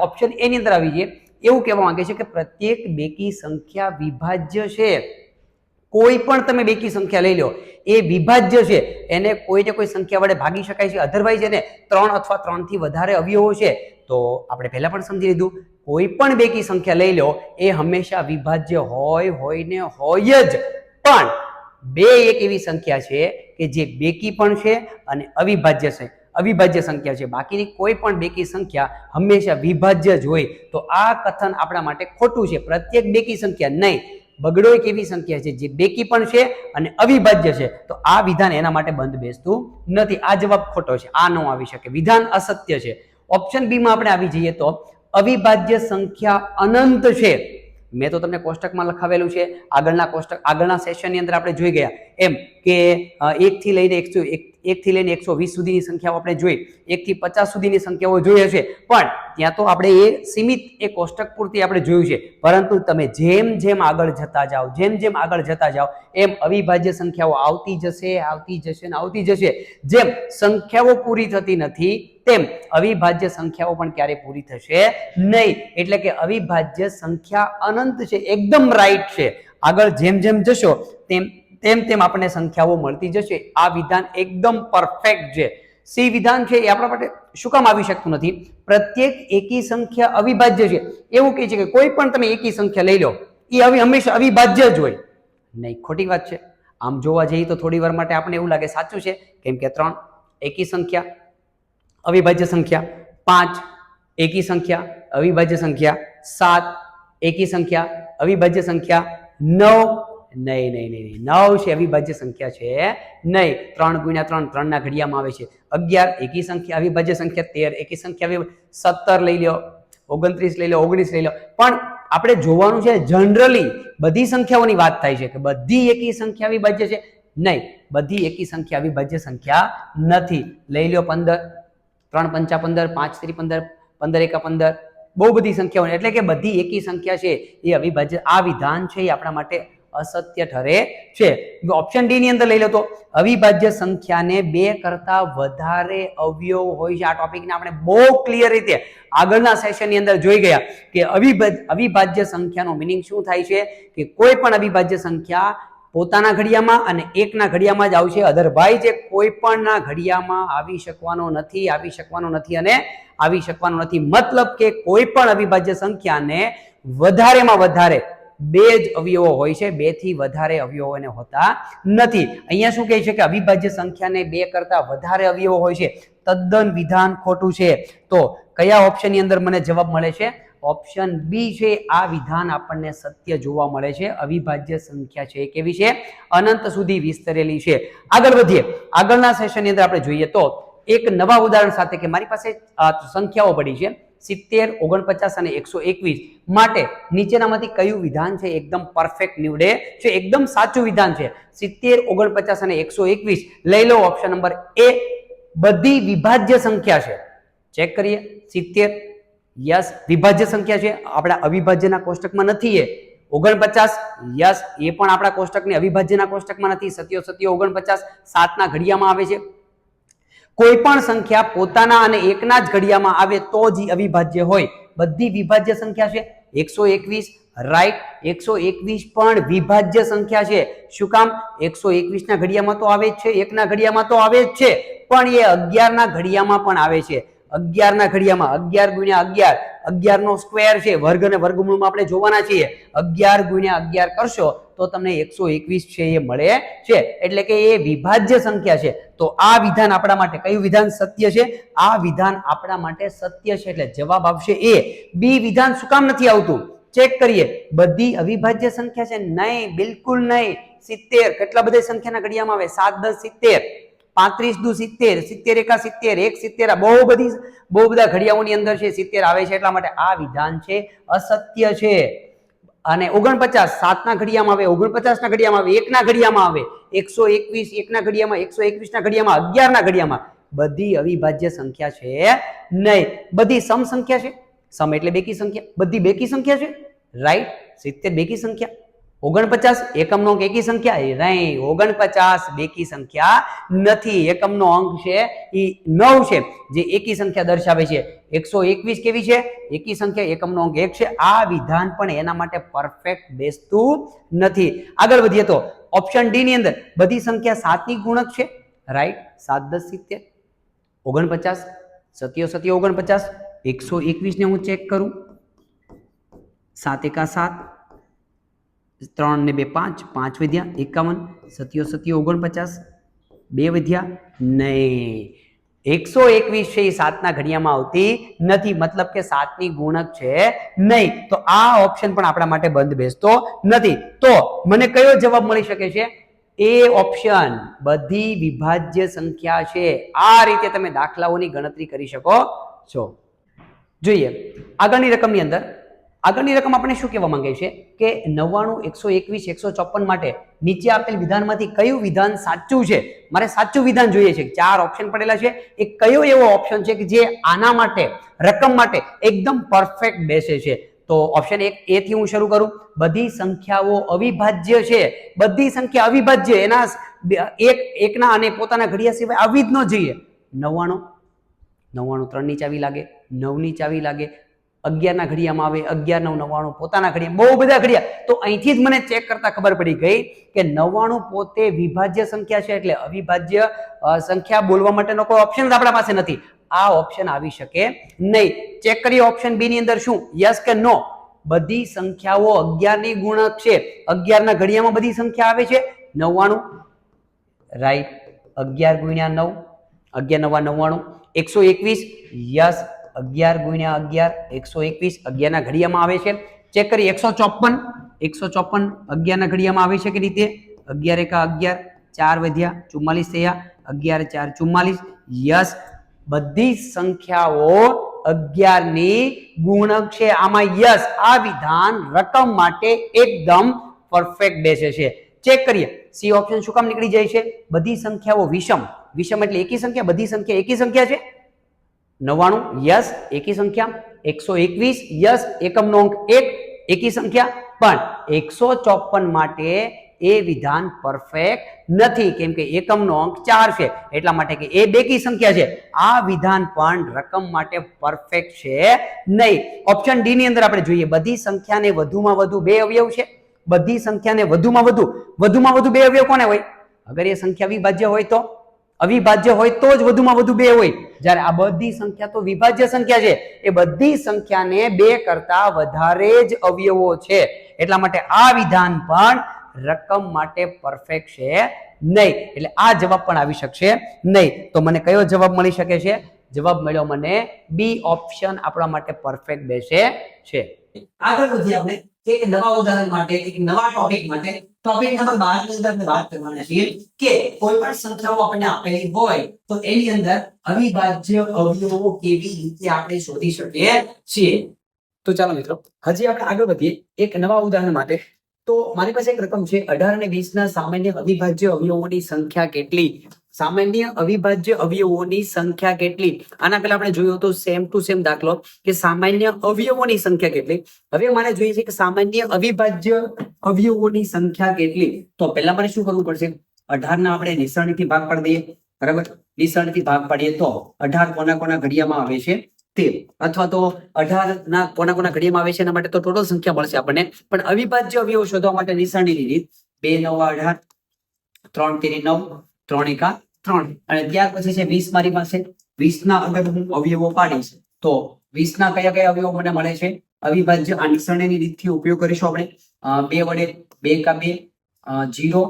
Speaker 1: ઓપ્શન એ ની અંદર આવી જઈએ. એવું કહેવા માંગે છે કે પ્રત્યેક બેકી સંખ્યા વિભાજ્ય છે. કોઈ પણ તમે બેકી સંખ્યા લઈ લો, એ વિભાજ્ય છે, એને કોઈને કોઈ સંખ્યા વડે ભાગી શકાય છે. અધરવાઇઝ એને 3 અથવા 3 થી વધારે અવયવો છે તો આપણે પહેલા પણ સમજી લીધું, કોઈ પણ બેકી સંખ્યા લઈ લો એ હંમેશા વિભાજ્ય હોય ને હોય જ. પણ બે એક એવી સંખ્યા છે કે જે બેકી પણ છે અને અવિભાજ્ય છે, અવિભાજ્ય સંખ્યા છે. બાકીની કોઈ પણ બેકી સંખ્યા હંમેશા વિભાજ્ય જ હોય. તો આ કથન આપણા માટે ખોટું છે. પ્રત્યેક બેકી સંખ્યા નહીં, બગડો એક એવી સંખ્યા છે જે બેકી પણ છે અને અવિભાજ્ય છે, તો આ વિધાન એના માટે બંધ બેસતું નથી. આ જવાબ ખોટો છે, આ ન આવી શકે, વિધાન અસત્ય છે. ઓપ્શન બી માં આપણે આવી જઈએ તો અવિભાજ્ય સંખ્યા અનંત છે. મેં તો તમને કોષ્ટકમાં લખાવેલું છે, આગળના સેશનની અંદર આપણે જોઈ ગયા એમ કે 1 થી લઈને 120 સુધીની સંખ્યાઓ આપણે જોઈ, 1 થી 50 સુધીની સંખ્યાઓ જોઈ હશે, પણ ત્યાં તો આપણે એ સીમિત એ કોષ્ટક પૂરતી આપણે જોયું છે. પરંતુ તમે જેમ જેમ આગળ જતા જાઓ એમ અવિભાજ્ય સંખ્યાઓ આવતી જશે. જેમ સંખ્યાઓ પૂરી થતી નથી તેમ અવિભાજ્ય સંખ્યાઓ પણ ક્યારે પૂરી થશે નહીં. એટલે કે અવિભાજ્ય સંખ્યા અનંત છે, એકદમ રાઈટ છે. આગળ જેમ જેમ જશો તેમ આપણને સંખ્યાઓ મળતી જશે. આ વિધાન એકદમ પરફેક્ટ છે. સી વિધાન છે એ આપણા માટે શું કામ આવી શકતું નથી? પ્રત્યેક એકી સંખ્યા અવિભાજ્ય છે એવું કહે છે કે કોઈ પણ તમે એકી સંખ્યા લઈ લો એ હંમેશા અવિભાજ્ય જ હોય. નહીં, ખોટી વાત છે. આમ જોવા જઈએ તો થોડી વાર માટે આપણે એવું લાગે સાચું છે, કેમ કે 3 એકી સંખ્યા અવિભાજ્ય સંખ્યા, 5 એકી સંખ્યા અવિભાજ્ય સંખ્યા, 7 એકી સંખ્યા અવિભાજ્ય સંખ્યા, 9 નહીં 9 છે અવિભાજ્ય સંખ્યા છે નહીં. 3 ગુણ્યા 3 3 ના ઘડિયામાં આવે છે. 11 એકી સંખ્યા અવિભાજ્ય સંખ્યા, 13 એકી સંખ્યા, 17 લઈ લો, 29 લઈ લો, 19 લઈ લો. પણ આપણે જોવાનું છે જનરલી બધી સંખ્યાઓની વાત થાય છે કે બધી એકી સંખ્યા અવિભાજ્ય છે. નહીં, બધી એકી સંખ્યા અવિભાજ્ય સંખ્યા નથી. લઈ લો 15, 3 પંચા 15, 5 ત્રી 15, 15 એકા 15, બહુ બધી સંખ્યાઓ, એટલે કે બધી એકી સંખ્યા છે એ અવિભાજ્ય. આ વિધાન છે એ આપણા માટે અસત્ય ઠરે છે. ઓપ્શન ડી ની અંદર લઈ લો તો અવિભાજ્ય સંખ્યાને 2 કરતા વધારે અવયવ હોય છે. આ ટોપિકને આપણે બહુ ક્લિયર રીતે આગળના સેશનની અંદર જોઈ ગયા કે અવિભાજ્ય સંખ્યાનો મિનિંગ શું થાય છે કે કોઈ પણ અવિભાજ્ય સંખ્યા પોતાના ઘડિયામાં અને એકના ઘડિયામાં જ આવશે. અધરવાઇઝ એ કોઈ પણના ઘડિયામાં આવી શકવાનો નથી. મતલબ કે કોઈ પણ અવિભાજ્ય સંખ્યાને વધારેમાં વધારે 2 જ અવયવો હોય છે, 2 થી વધારે અવયવો એને હોતા નથી. અહીંયા શું કહે છે કે અવિભાજ્ય સંખ્યાને 2 કરતા વધારે અવયવો હોય છે. તદ્દન વિધાન ખોટું છે. તો કયા ઓપ્શનની અંદર મને જવાબ મળે છે? ઓપ્શન બી છે. આ વિધાન આપણને સત્ય જોવા મળે છે. અવિભાજ્ય સંખ્યા છે કેવી છે? અનંત સુધી વિસ્તરેલી છે. આગળ વધીએ. આગળના સેશનની અંદર આપણે જોઈએ તો એક નવા ઉદાહરણ સાથે કે મારી પાસે સંખ્યાઓ પડી છે 70, 49 અને 121 માટે નીચેનામાંથી કયું વિધાન છે એકદમ પરફેક્ટ નીવડે છે? એકદમ સાચું વિધાન છે. 70, 49 અને 121 લઈ લો. ઓપ્શન નંબર એ બધી વિભાજ્ય સંખ્યા છે. ચેક કરીએ. 70 યસ વિભાજ્ય સંખ્યા છે, આપણા અવિભાજ્યના કોષ્ટકમાં નથી. એ 49 યસ એ પણ આપણા કોષ્ટકની અવિભાજ્યના કોષ્ટકમાં નથી. 49 7 ના ઘડિયામાં આવે છે. કોઈ પણ સંખ્યા પોતાના અને એકના જ ઘડિયામાં આવે તો જ અવિભાજ્ય હોય. બધી વિભાજ્ય સંખ્યા છે. 121 રાઈટ, 121 પણ વિભાજ્ય સંખ્યા છે. શું કામ? 121 ના ઘડિયામાં તો આવે જ છે, એકના ઘડિયામાં તો આવે જ છે, પણ એ 11 ના ઘડિયામાં પણ આવે છે. 11 ના ઘડિયામાં 11 ગુણ્યા 11, 11 નો સ્ક્વેર છે, વર્ગ અને વર્ગમૂળમાં આપણે જોવાના છીએ. 11 ગુણ્યા 11 કરશો તો તમને 121 છે એ મળે છે. એટલે કે એ વિભાજ્ય સંખ્યા છે. તો આ વિધાન આપણા માટે કયું વિધાન સત્ય છે? આ વિધાન આપણા માટે સત્ય છે. એટલે જવાબ આવશે એ. બી વિધાન શું કામ નથી આવતું? ચેક કરીએ. બધી અવિભાજ્ય સંખ્યા છે? નહીં, બિલકુલ નહીં. 70 કેટલા બધા સંખ્યાના ઘડિયામાં આવે? 7 10 70, 35 દુ 70, 70 એકા 70, 1 70, બહુ બધા ઘડિયાઓની અંદર છે 70 આવે છે. એટલા માટે આ વિધાન છે અસત્ય છે. અને 49 7 ના ઘડિયામાં આવે, 49 ના ઘડિયામાં આવે, 1 ના ઘડિયામાં આવે, 121 1 ના ઘડિયામાં, 121 ના ઘડિયામાં, 11 ના ઘડિયામાં. બધી અવિભાજ્ય સંખ્યા છે નહીં. બધી સમ સંખ્યા છે. સમ એટલે બેકી સંખ્યા. બધી બેકી સંખ્યા છે. રાઈટ, 70 બેકી સંખ્યા. 49 એકમનો અંક એકી સંખ્યા? નહીં, 49 બેકી સંખ્યા નથી. એકમનો અંક છે એ 9 છે જે એકી સંખ્યા દર્શાવે છે. 121 કેવી છે? એકી સંખ્યા, એકમનો અંક 1 છે. આ વિધાન પણ એના માટે પરફેક્ટ બેસતું નથી. આગળ વધીએ તો ઓપ્શન ડી ની અંદર બધી સંખ્યા 7 ની ગુણક છે, રાઈટ. 7 10 70 49 સત્યો 49 121 ને હું ચેક કરું, 7 એકા 7 3 ને 2 5 5 વધ્યા 51 સત્યો 49 2 વધ્યા નહીં, 121 છે એ 7 ના ઘડિયામાં આવતી નથી, મતલબ કે 7 ની ગુણક છે નહીં. તો આ ઓપ્શન પણ આપણા માટે બંધ બેસતો નથી. તો મને કયો જવાબ મળી શકે છે? એ ઓપ્શન, બધી વિભાજ્ય સંખ્યા છે. આ રીતે તમે દાખલાઓની ગણતરી કરી શકો છો. જોઈએ આગળની રકમની અંદર. આગળની રકમ આપણે શું કહેવા માંગે છે કે 99 121 154 માટે નીચે આપેલ વિધાનમાંથી કયું વિધાન સાચું છે? મારે સાચું વિધાન જોઈએ છે. 4 ઓપ્શન પડેલા છે, એ કયો એવો ઓપ્શન છે કે જે આના માટે રકમ માટે એકદમ પરફેક્ટ બેસે છે? તો ઓપ્શન 1 એ થી હું શરૂ કરું. બધી સંખ્યાઓ અવિભાજ્ય છે. બધી સંખ્યા અવિભાજ્ય, એના એકના અને પોતાના ઘડિયા સિવાય આવી જ ન જોઈએ. 99 3 ની ચાવી લાગે, 9 ની ચાવી લાગે, 11 ના ઘડિયામાં આવે, 11 9 99 પોતાના ઘડિયા, બહુ બધા ઘડિયા. તો અહીંથી જ મને ચેક કરતા ખબર પડી ગઈ કે 99 પોતે વિભાજ્ય સંખ્યા છે, એટલે અવિભાજ્ય સંખ્યા બોલવા માટેનો કોઈ ઓપ્શન આપણા પાસે નથી. આ ઓપ્શન આવી શકે નહીં. ચેક કરીએ ઓપ્શન બી ની અંદર શું યસ કે નો. બધી સંખ્યાઓ 11 ની ગુણક છે. 11 ના ઘડિયામાં બધી સંખ્યા આવે છે 99, રાઈટ. 11 ગુણ્યા 9 11 9 99 121, યસ. 11 ગુણ્યા 11 121, 11 ના ઘડિયામાં આવે છે. ચેક કરીએ 154 11 ના ઘડિયામાં આવે છે કે રીતે? 11 એકા 11 4 વધ્યા 44 થયા, 11 4 44, યસ. બધી સંખ્યાઓ 11 ની ગુણક છે. આમાં યસ, આ વિધાન રકમ માટે એકદમ પરફેક્ટ બેસે છે. ચેક કરીએ સી ઓપ્શન શું કામ નીકળી જાય છે? બધી સંખ્યાઓ વિષમ. વિષમ એટલે એકી સંખ્યા, બધી સંખ્યા એકી સંખ્યા છે. 99 યસ એકી સંખ્યા, 121 યસ એકમનો અંક 1 એકી સંખ્યા, પણ 154 માટે એ વિધાન પરફેક્ટ નથી, કેમ કે એકમનો અંક 4 છે, એટલા માટે કે એ બેકી સંખ્યા છે. આ વિધાન પણ રકમ માટે પરફેક્ટ છે નહીં. ઓપ્શન ડી ની અંદર આપણે જોઈએ બધી સંખ્યાને વધુમાં વધુ 2 અવયવ છે. બધી સંખ્યાને વધુમાં વધુ 2 અવયવ કોને હોય? અગર એ સંખ્યા વિભાજ્ય હોય તો, અવિભાજ્ય હોય તો જ વધુમાં વધુ 2 હોય. જ્યારે આ બધી સંખ્યા તો વિભાજ્ય સંખ્યા છે, એ બધી સંખ્યાને 2 કરતા વધારે જ અવયવો છે, એટલા માટે આ વિધાન પણ રકમ માટે પરફેક્ટ છે નહીં. એટલે આ જવાબ પણ આવી શકશે નહીં. તો મને કયો જવાબ મળી શકે છે? જવાબ મળ્યો મને બી ઓપ્શન આપણા માટે પરફેક્ટ બેસે છે.
Speaker 2: આગળ વધીએ આપણે એક નવા ઉદાહરણ માટે, એક નવા ટોપિક માટે. ટોપિક નંબર 12 ની અંદર વાત કરવાના છીએ કે કોઈ પણ સંખ્યાઓ આપણને આપેલી હોય તો એની અંદર અવિભાજ્ય અવયવો કેવી રીતે આપણે શોધી શકીએ છીએ.
Speaker 1: તો ચાલો મિત્રો હજી આપણે આગળ વધીએ એક નવા ઉદાહરણ માટે. તો મારી પાસે એક રકમ છે 18 અને 20 ના સામાન્ય અવિભાજ્ય અવયવોની સંખ્યા કેટલી? સામાન્ય અવિભાજ્ય અવયવોની સંખ્યા કેટલી? આના પહેલા આપણે જોયું હતું સેમ ટુ સેમ દાખલો કે સામાન્ય અવયવોની સંખ્યા કેટલી. હવે મારે જોઈએ છે કે સામાન્ય અવિભાજ્ય અવયવોની સંખ્યા કેટલી. તો પહેલા મારે શું કરવું પડશે? 18 ના આપણે નિશાનીથી ભાગ પાડી દઈએ, બરાબર. નિશાનીથી ભાગ પાડીએ તો 18 કોના ઘડિયામાં આવે છે? 13. અથવા તો 18 ના કોના ઘડિયામાં આવે છે એના માટે તો ટોટલ સંખ્યા મળશે આપણને, પણ અવિભાજ્ય અવયવ શોધવા માટે નિશાનીની રીત 2 9 18, 3 3 9, 3 1 3, અને ત્યાર પછી છે 20 મારી પાસે. 20 ના અગર હું અવયવો પાડીશ તો 20 ના કયા અવયવો મને મળે છે? અવિભાજ્ય. આ નિશાનીની રીતથી ઉપયોગ કરીશું આપણે. 2 વડે 2 કા 2 0,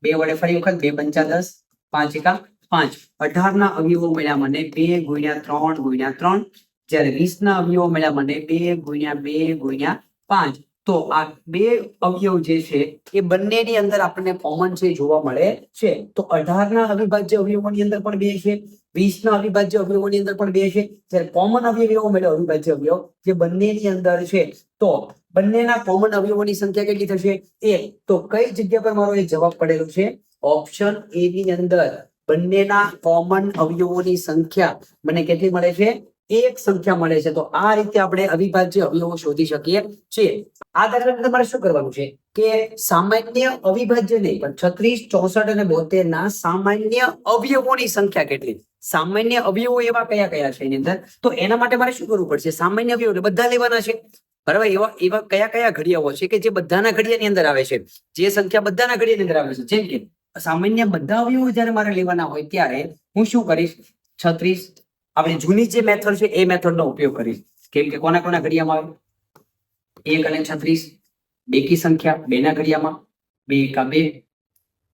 Speaker 1: 2 વડે ફરી વખત 2 5 10, 5 1 5. 18 ના અવયવો મળ્યા મને 2 ગુણ્યા 3 ગુણ્યા 3, જ્યારે 20 ના અવયવો મળ્યા મને 2 ગુણ્યા 2 ગુણ્યા 5. તો આ બે અવયવ જે છે એ બંનેની અંદર આપણને કોમન છે જોવા મળે છે. તો 18 ના અવિભાજ્ય અવયવોની અંદર પણ 2 છે, 20 ના અવિભાજ્ય અવયવોની અંદર પણ 2 છે. જ્યારે કોમન અવયવો મળ્યો અવિભાજ્ય અવયવ જે બંનેની અંદર છે, તો બંનેના કોમન અવયવોની સંખ્યા કેટલી થશે? 1. તો કઈ જગ્યા પર મારો એ જવાબ પડેલો છે? ઓપ્શન એ ની અંદર બંનેના કોમન અવયવોની સંખ્યા મને કેટલી મળે છે? 1 સંખ્યા મળે છે. તો આ રીતે આપણે અવિભાજ્ય અવયવો શોધી શકીએ છીએ. આ દાખલા તમારે શું કરવાનું છે કે સામાન્ય અવિભાજ્ય નહીં પણ 36, 64 અને 72 ના સામાન્ય અવયવોની સંખ્યા કેટલી? સામાન્ય અવયવો એવા કયા છે એની અંદર? તો એના માટે મારે શું કરવું પડશે? સામાન્ય અવયવો બધા લેવાના છે. બરાબર. એવા એવા કયા કયા ઘડિયાઓ છે કે જે બધાના ઘડિયાની અંદર આવે છે, જે સંખ્યા બધાના ઘડિયાની અંદર આવે છે? જેમ કે સામાન્ય બધા અવયવો જયારે મારે લેવાના હોય ત્યારે હું શું કરીશ? 36, આપણે જૂની જે મેથડ છે એ મેથડનો ઉપયોગ કરીશ. કેમ કે કોના કોના ઘડિયામાં આવે? 1 અને 36. બેકી સંખ્યા બેના ઘડિયામાં 2 એકા 2,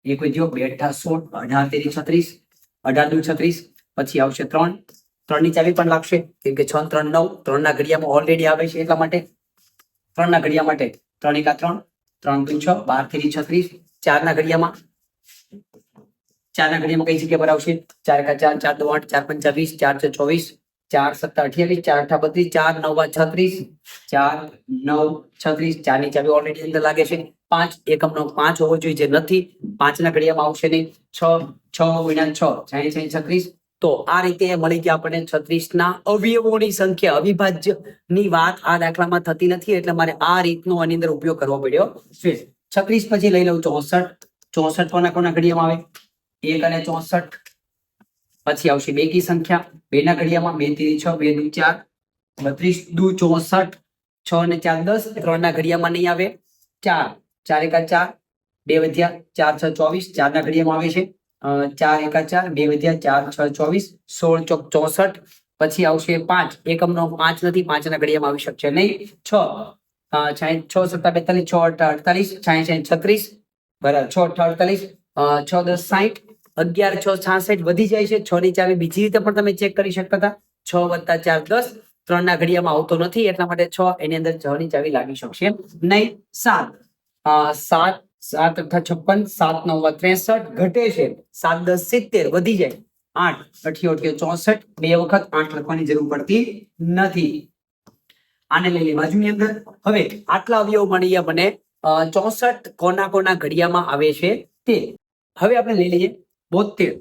Speaker 1: એક વધ્યો 2 અઠ્ઠા 16, 18 તેરી 36, 18 દુ 36. પછી આવશે 3, 3 ની ચાવી પણ લાગશે કેમ કે 6 3 9, 3 ના ઘડિયામાં ઓલરેડી આવે છે એટલા માટે 3 ના ઘડિયા માટે 3 એકા 3, 3 દુ 6, 12 તેરી 36. 4 ના ઘડિયામાં 4 ના ઘડિયામાં કઈ જગ્યા પર આવશે? 4 એકા 4, 4 દુ 8, 4 પંચા 20, 4 છ 24, 4 સત્તા 28, 4 અઠા 32, 4 નવા 36, 4 9 36. 4 ની ચાવી ઓલરેડી અંદર લાગે છે. 5 એકમનો 5 હોવો જોઈએ, જે નથી. 5 ના ઘડિયામાં આવશે નહીં. 6 6 ગુણ્યા 6 60 36. તો આ રીતે મળી ગયા આપણને 36 ના અવયવોની સંખ્યા. અવિભાજ્ય ની વાત આ દાખલામાં થતી નથી એટલે મારે આ રીતનો આની અંદર ઉપયોગ કરવો પડ્યો છે. 36 પછી લઈ લઉં 64. 64 કોના કોના ઘડિયામાં આવે? 1 અને 64. પછી આવશે બેકી સંખ્યા બેના ઘડિયામાં 2 તેરી 6, 2 દુ 4, 32 દુ 64, 6 અને 4 10. 3 ના ઘડિયામાં નહીં આવે. 4 4 એકા 4, 2 વધ્યા 4 6 24. 4 ના ઘડિયામાં આવે છે 4 એકા 4, 2 વધ્યા 4 6 24, 16 ચોક 64. પછી આવશે 5 એકમનો 5 નથી, 5 ના ઘડિયામાં આવી શકશે નહીં. 6 6 સત્તા 42, 6 અઠા 48, 60 36. બરાબર. 6 અઠા 48, 6 10 60, 11 6 66 વધી જાય છે. 6 ની ચાવી બીજી રીતે પણ તમે ચેક કરી શકતા હતા. 6 વત્તા 4 10. 3 ના ઘડિયામાં આવતો નથી એટલા માટે 6 એની અંદર 6 ની ચાવી લાગી શકશે નહીં. 7 7 7 અઠા 56, 7 9 63 ઘટે છે. 7 10 70 વધી જાય. 8 88 64, બે વખત 8 લખવાની જરૂર પડતી નથી. આને લઈ લે બાજુની અંદર. હવે આટલા અવયવ મળી ગયા મને. 64 કોના કોના ઘડિયામાં આવે છે તે. હવે આપણે લઈ લઈએ 72.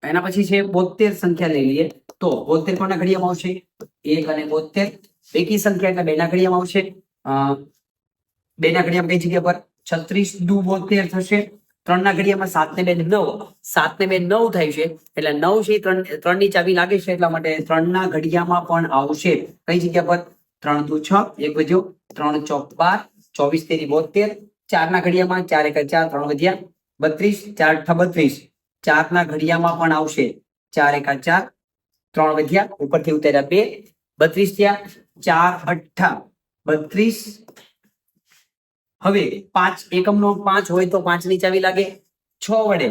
Speaker 1: એના પછી છે 72 સંખ્યા લઈ લઈએ. તો 72 કોના ઘડિયામાં આવશે? 1 અને 72. બેકી સંખ્યા એટલે બેના ઘડિયામાં આવશે. બેના ઘડિયામાં કઈ જગ્યા પર? 36 દુ 72 થશે. 3 ના ઘડિયામાં 7 ને 2 9. 7 ને 2 9 થાય છે એટલે 9 છે 3 ની ચાવી લાગે છે એટલા માટે 3 ના ઘડિયામાં પણ આવશે. કઈ જગ્યા પર? 3 દુ 6, એક વધ્યો 3 ચોક 12, 24 તેરી 72. 4 ના ઘડિયામાં 4 એકા 4, 3 વધ્યા 32, 4 અઠા 32. 4 ના ઘડિયામાં પણ આવશે 4 એકા 4, 3 વધ્યા ઉપરથી ઉતાર્યા 2, 32 થયા. 4 અઠા 32. હવે 5 એકમનો 5 હોય તો 5 ની ચાવી લાગે. 6 વડે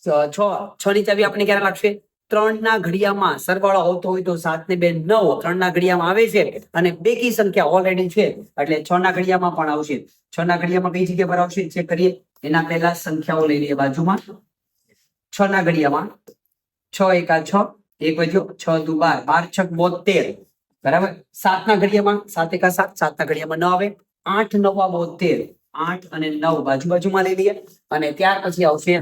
Speaker 1: 6 ની ચાવી આપણે ક્યારે લાગશે? 3 ના ઘડિયામાં સરવાળો આવતો હોય તો 7 ને 2 9, 3 ના ઘડિયામાં આવે છે અને બેકી સંખ્યા ઓલરેડી છે એટલે 6 ના ઘડિયામાં પણ આવશે. 6 ના ઘડિયામાં કઈ જગ્યા પર આવશે ચેક કરીએ. એના પહેલા સંખ્યાઓ લઈ લઈએ બાજુમાં. 6 ના ઘડિયામાં 6 એકા 6, એક વધ્યો 6 દુ 12, 12 છક 72. બરાબર. 7 ના ઘડિયામાં 7 એકા 7, 7 ના ઘડિયામાં ન આવે. 8 નવા 72, 8 અને 9 બાજુમાં લઈ લઈએ અને ત્યાર પછી આવશે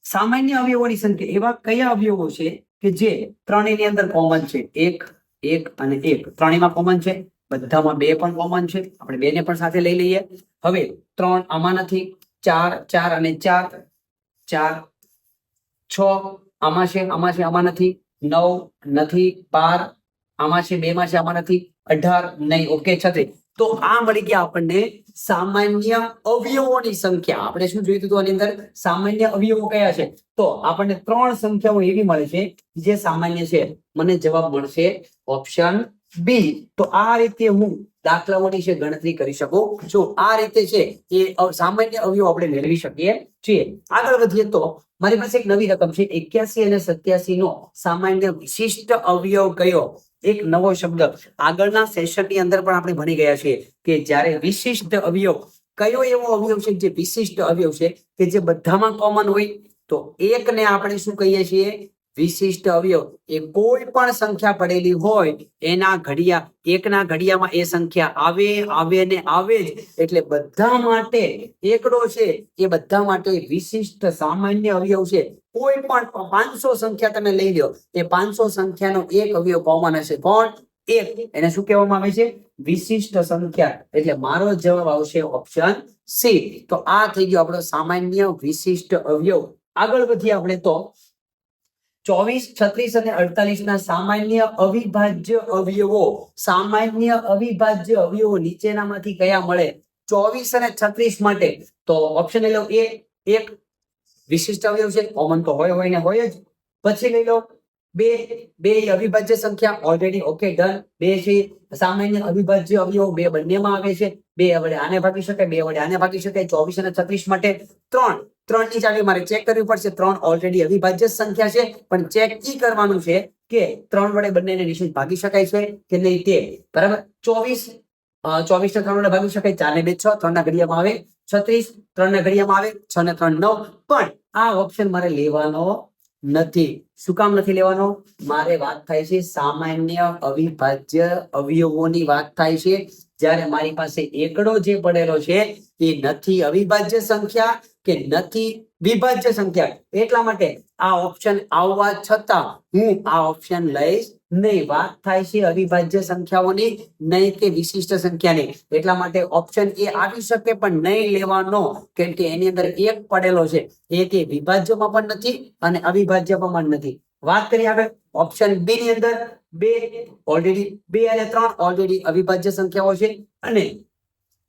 Speaker 1: સામાન્ય અવયવોની સંખ્યા. એવા કયા અવયવો છે કે જે ત્રણેયની અંદર કોમન છે? 1 1 અને 1 ત્રણેયમાં કોમન છે. બધામાં 2 પણ કોમન છે. આપણે 2 ને પણ સાથે લઈ લઈએ. હવે 3 આમાં નથી. 4 4 અને 4, 4 6 આમાં છે, આમાં નથી. 9 નથી. 12 આમાં છે, 2 માં છે, આમાં નથી. 18 નહીં. ઓકે 36. તો આ મળી ગયા આપણને સામાન્ય અવયવોની સંખ્યા. આપણે શું જોઈતું હતું આની અંદર? સામાન્ય અવયવો કયા છે? તો આપણને 3 સંખ્યાઓ એવી મળે છે જે સામાન્ય છે. મને જવાબ મળશે ઓપ્શન બી. તો આ રીતે હું દાખલાઓની છે ગણતરી કરી શકું છું. આ રીતે છે એ સામાન્ય અવયવ આપણે મેળવી શકીએ છીએ. આગળ વધીએ તો મારી પાસે એક નવી રકમ છે 81 અને 87 નો સામાન્ય વિશિષ્ટ અવયવ કયો? એક નવો શબ્દ આગળના સેશનની અંદર પણ આપણે ભણી ગયા છીએ કે જ્યારે વિશિષ્ટ અવયવ, કયો એવો અવયવ છે જે વિશિષ્ટ અવયવ છે કે જે બધામાં કોમન હોય? તો એકને આપણે શું કહીએ છીએ? વિશિષ્ટ અવયવ. એ કોઈ પણ સંખ્યા પડેલી હોય એના એકના ઘડિયામાં એ સંખ્યા આવે ને આવે જ. એટલે બધા માટે એકડો છે એ બધા માટે વિશિષ્ટ સામાન્ય અવયવ છે. કોઈ પણ 500 સંખ્યા તમે લઈ લો, એ 500 સંખ્યાનો એક અવયવ કોમન હશે. કોણ? એક. એને શું કહેવામાં આવે છે? વિશિષ્ટ સંખ્યા. એટલે મારો જવાબ આવશે ઓપ્શન સી. તો આ થઈ ગયો આપણો સામાન્ય વિશિષ્ટ અવયવ. આગળ વધીએ આપણે તો 24, 36 અને 48 ના સામાન્ય અવિભાજ્ય અવયવો નીચેનામાંથી કયા મળે? 24 અને 36 માટે તો ઓપ્શન લઈ લો. એક વિશિષ્ટ અવયવ છે, કોમન તો હોય ને હોય જ. પછી લઈ લો બે અવિભાજ્ય સંખ્યા, ઓલરેડી ઓકે ડન. બે છે સામાન્ય અવિભાજ્ય અવયવ, બે બંનેમાં આવે છે. બે વડે આને ભાગી શકાય, બે વડે આને ભાગી શકાય. 24 અને 36 માટે ત્રણ ની ચાવી મારે ચેક કરવી પડશે. 3 ઓલરેડી અવિભાજ્ય સંખ્યા છે, પણ ચેક ઈ કરવાનું છે કે 3 વડે બંનેને નિશ્ચિત ભાગી શકાય છે કે નહીં તે. બરાબર. 24 ને 3 વડે ભાગી શકાય. 4 ને 2 6, 3 ના ઘડિયામાં આવે 36, 3 ના ઘડિયામાં આવે 6 ને 3 9. પણ આ ઓપ્શન મારે લેવાનો નથી. શું કામ નથી લેવાનો? મારે વાત થાય છે સામાન્ય અવિભાજ્ય અવયવોની વાત થાય છે. જ્યારે મારી પાસે એકડો જે પડેલો છે એ નથી અવિભાજ્ય સંખ્યા કે નથી વિભાજ્ય સંખ્યા. એટલા માટે આ ઓપ્શન આવવા છતાં હું આ ઓપ્શન લઈશ નહીં. વાત થાય છે અવિભાજ્ય સંખ્યાઓની, નહીં કે વિશિષ્ટ સંખ્યાની. એટલા માટે ઓપ્શન એ આવી શકે પણ નહીં લેવાનો, કેમ કે એની અંદર એક પડેલો છે. એક એ વિભાજ્યમાં પણ નથી અને અવિભાજ્યમાં પણ નથી. વાત કરીએ આગળ ઓપ્શન બી ની અંદર. 2 ઓલરેડી 2 અને 3 ઓલરેડી અવિભાજ્ય સંખ્યાઓ છે અને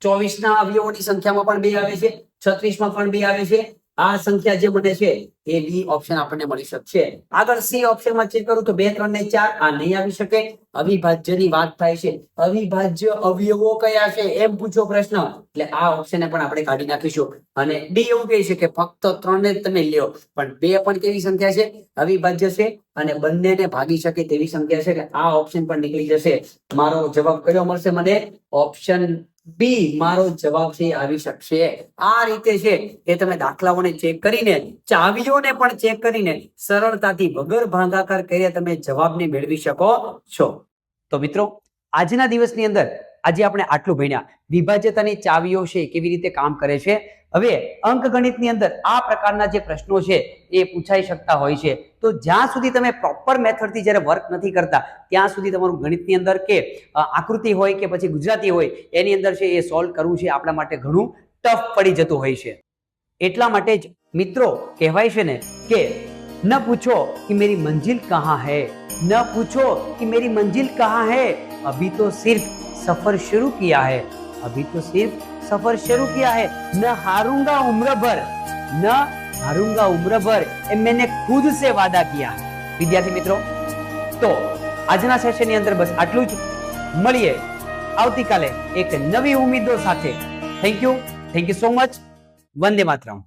Speaker 1: 24 ના અવયવોની સંખ્યામાં પણ 2 આવે છે, 36 માં પણ 2 આવે છે. આ સંખ્યા જે બને છે એ બી ઓપ્શન આપણને મળી શકશે. આગળ સી ઓપ્શનમાં ચેક કરું તો 2 3 ને 4 આ નહીં આવી શકે. અવિભાજ્યની વાત થાય છે. અવિભાજ્ય અવયવો કયા છે એમ પૂછો પ્રશ્ન, એટલે આ ઓપ્શનને પણ આપણે કાઢી નાખીશું. અને ડી એવું કહે છે કે ફક્ત 3 ને જ તમે લ્યો, પણ 2 પણ કેવી સંખ્યા છે? અવિભાજ્ય છે અને બંનેને ભાગી શકે તેવી સંખ્યા છે. એટલે આ ઓપ્શન પણ નીકળી જશે. મારો જવાબ કયો મળશે મને? ઓપ્શન બી મારો જવાબ છે આવી શકશે. આ રીતે છે એ તમે દાખલાઓને ચેક કરીને, ચાવીઓને પણ ચેક કરીને સરળતાથી વગર ભાગાકાર કરીને તમે જવાબને મેળવી શકો છો. તો મિત્રો, આજના દિવસની અંદર આજે આપણે આટલું ભણ્યા. વિભાજ્યતાની ચાવીઓ છે કેવી રીતે કામ કરે છે. હવે અંકગણિતની અંદર આ પ્રકારના જે પ્રશ્નો છે એ પૂછાઈ શકતા હોય છે. તો જ્યાં સુધી તમે પ્રોપર મેથડથી જ્યારે વર્ક નથી કરતા ત્યાં સુધી તમારું ગણિતની અંદર કે આકૃતિ હોય કે પછી ગુજરાતી હોય એની અંદર છે એ સોલ્વ કરવું છે આપણા માટે ઘણું ટફ પડી જતું હોય છે. એટલા માટે જ મિત્રો કહેવાય છે ને કે ન પૂછો કે મેરી મંજિલ કહાં હૈ, ન પૂછો કે મેરી મંજિલ કહાં હૈ, અભી તો સિર્ફ સફર शुरू किया है, अभी तो सिर्फ सफर शुरू किया है, न हारूंगा उम्र भर, न हारूंगा उम्र भर, ये मैंने खुद से वादा किया. विद्यार्थी મિત્રો, તો આજના સેશનની અંદર બસ આટલું જ. મળીએ આવતીકાલે એક નવી ઉમેદો સાથે. Thank you so much. Vande Mataram.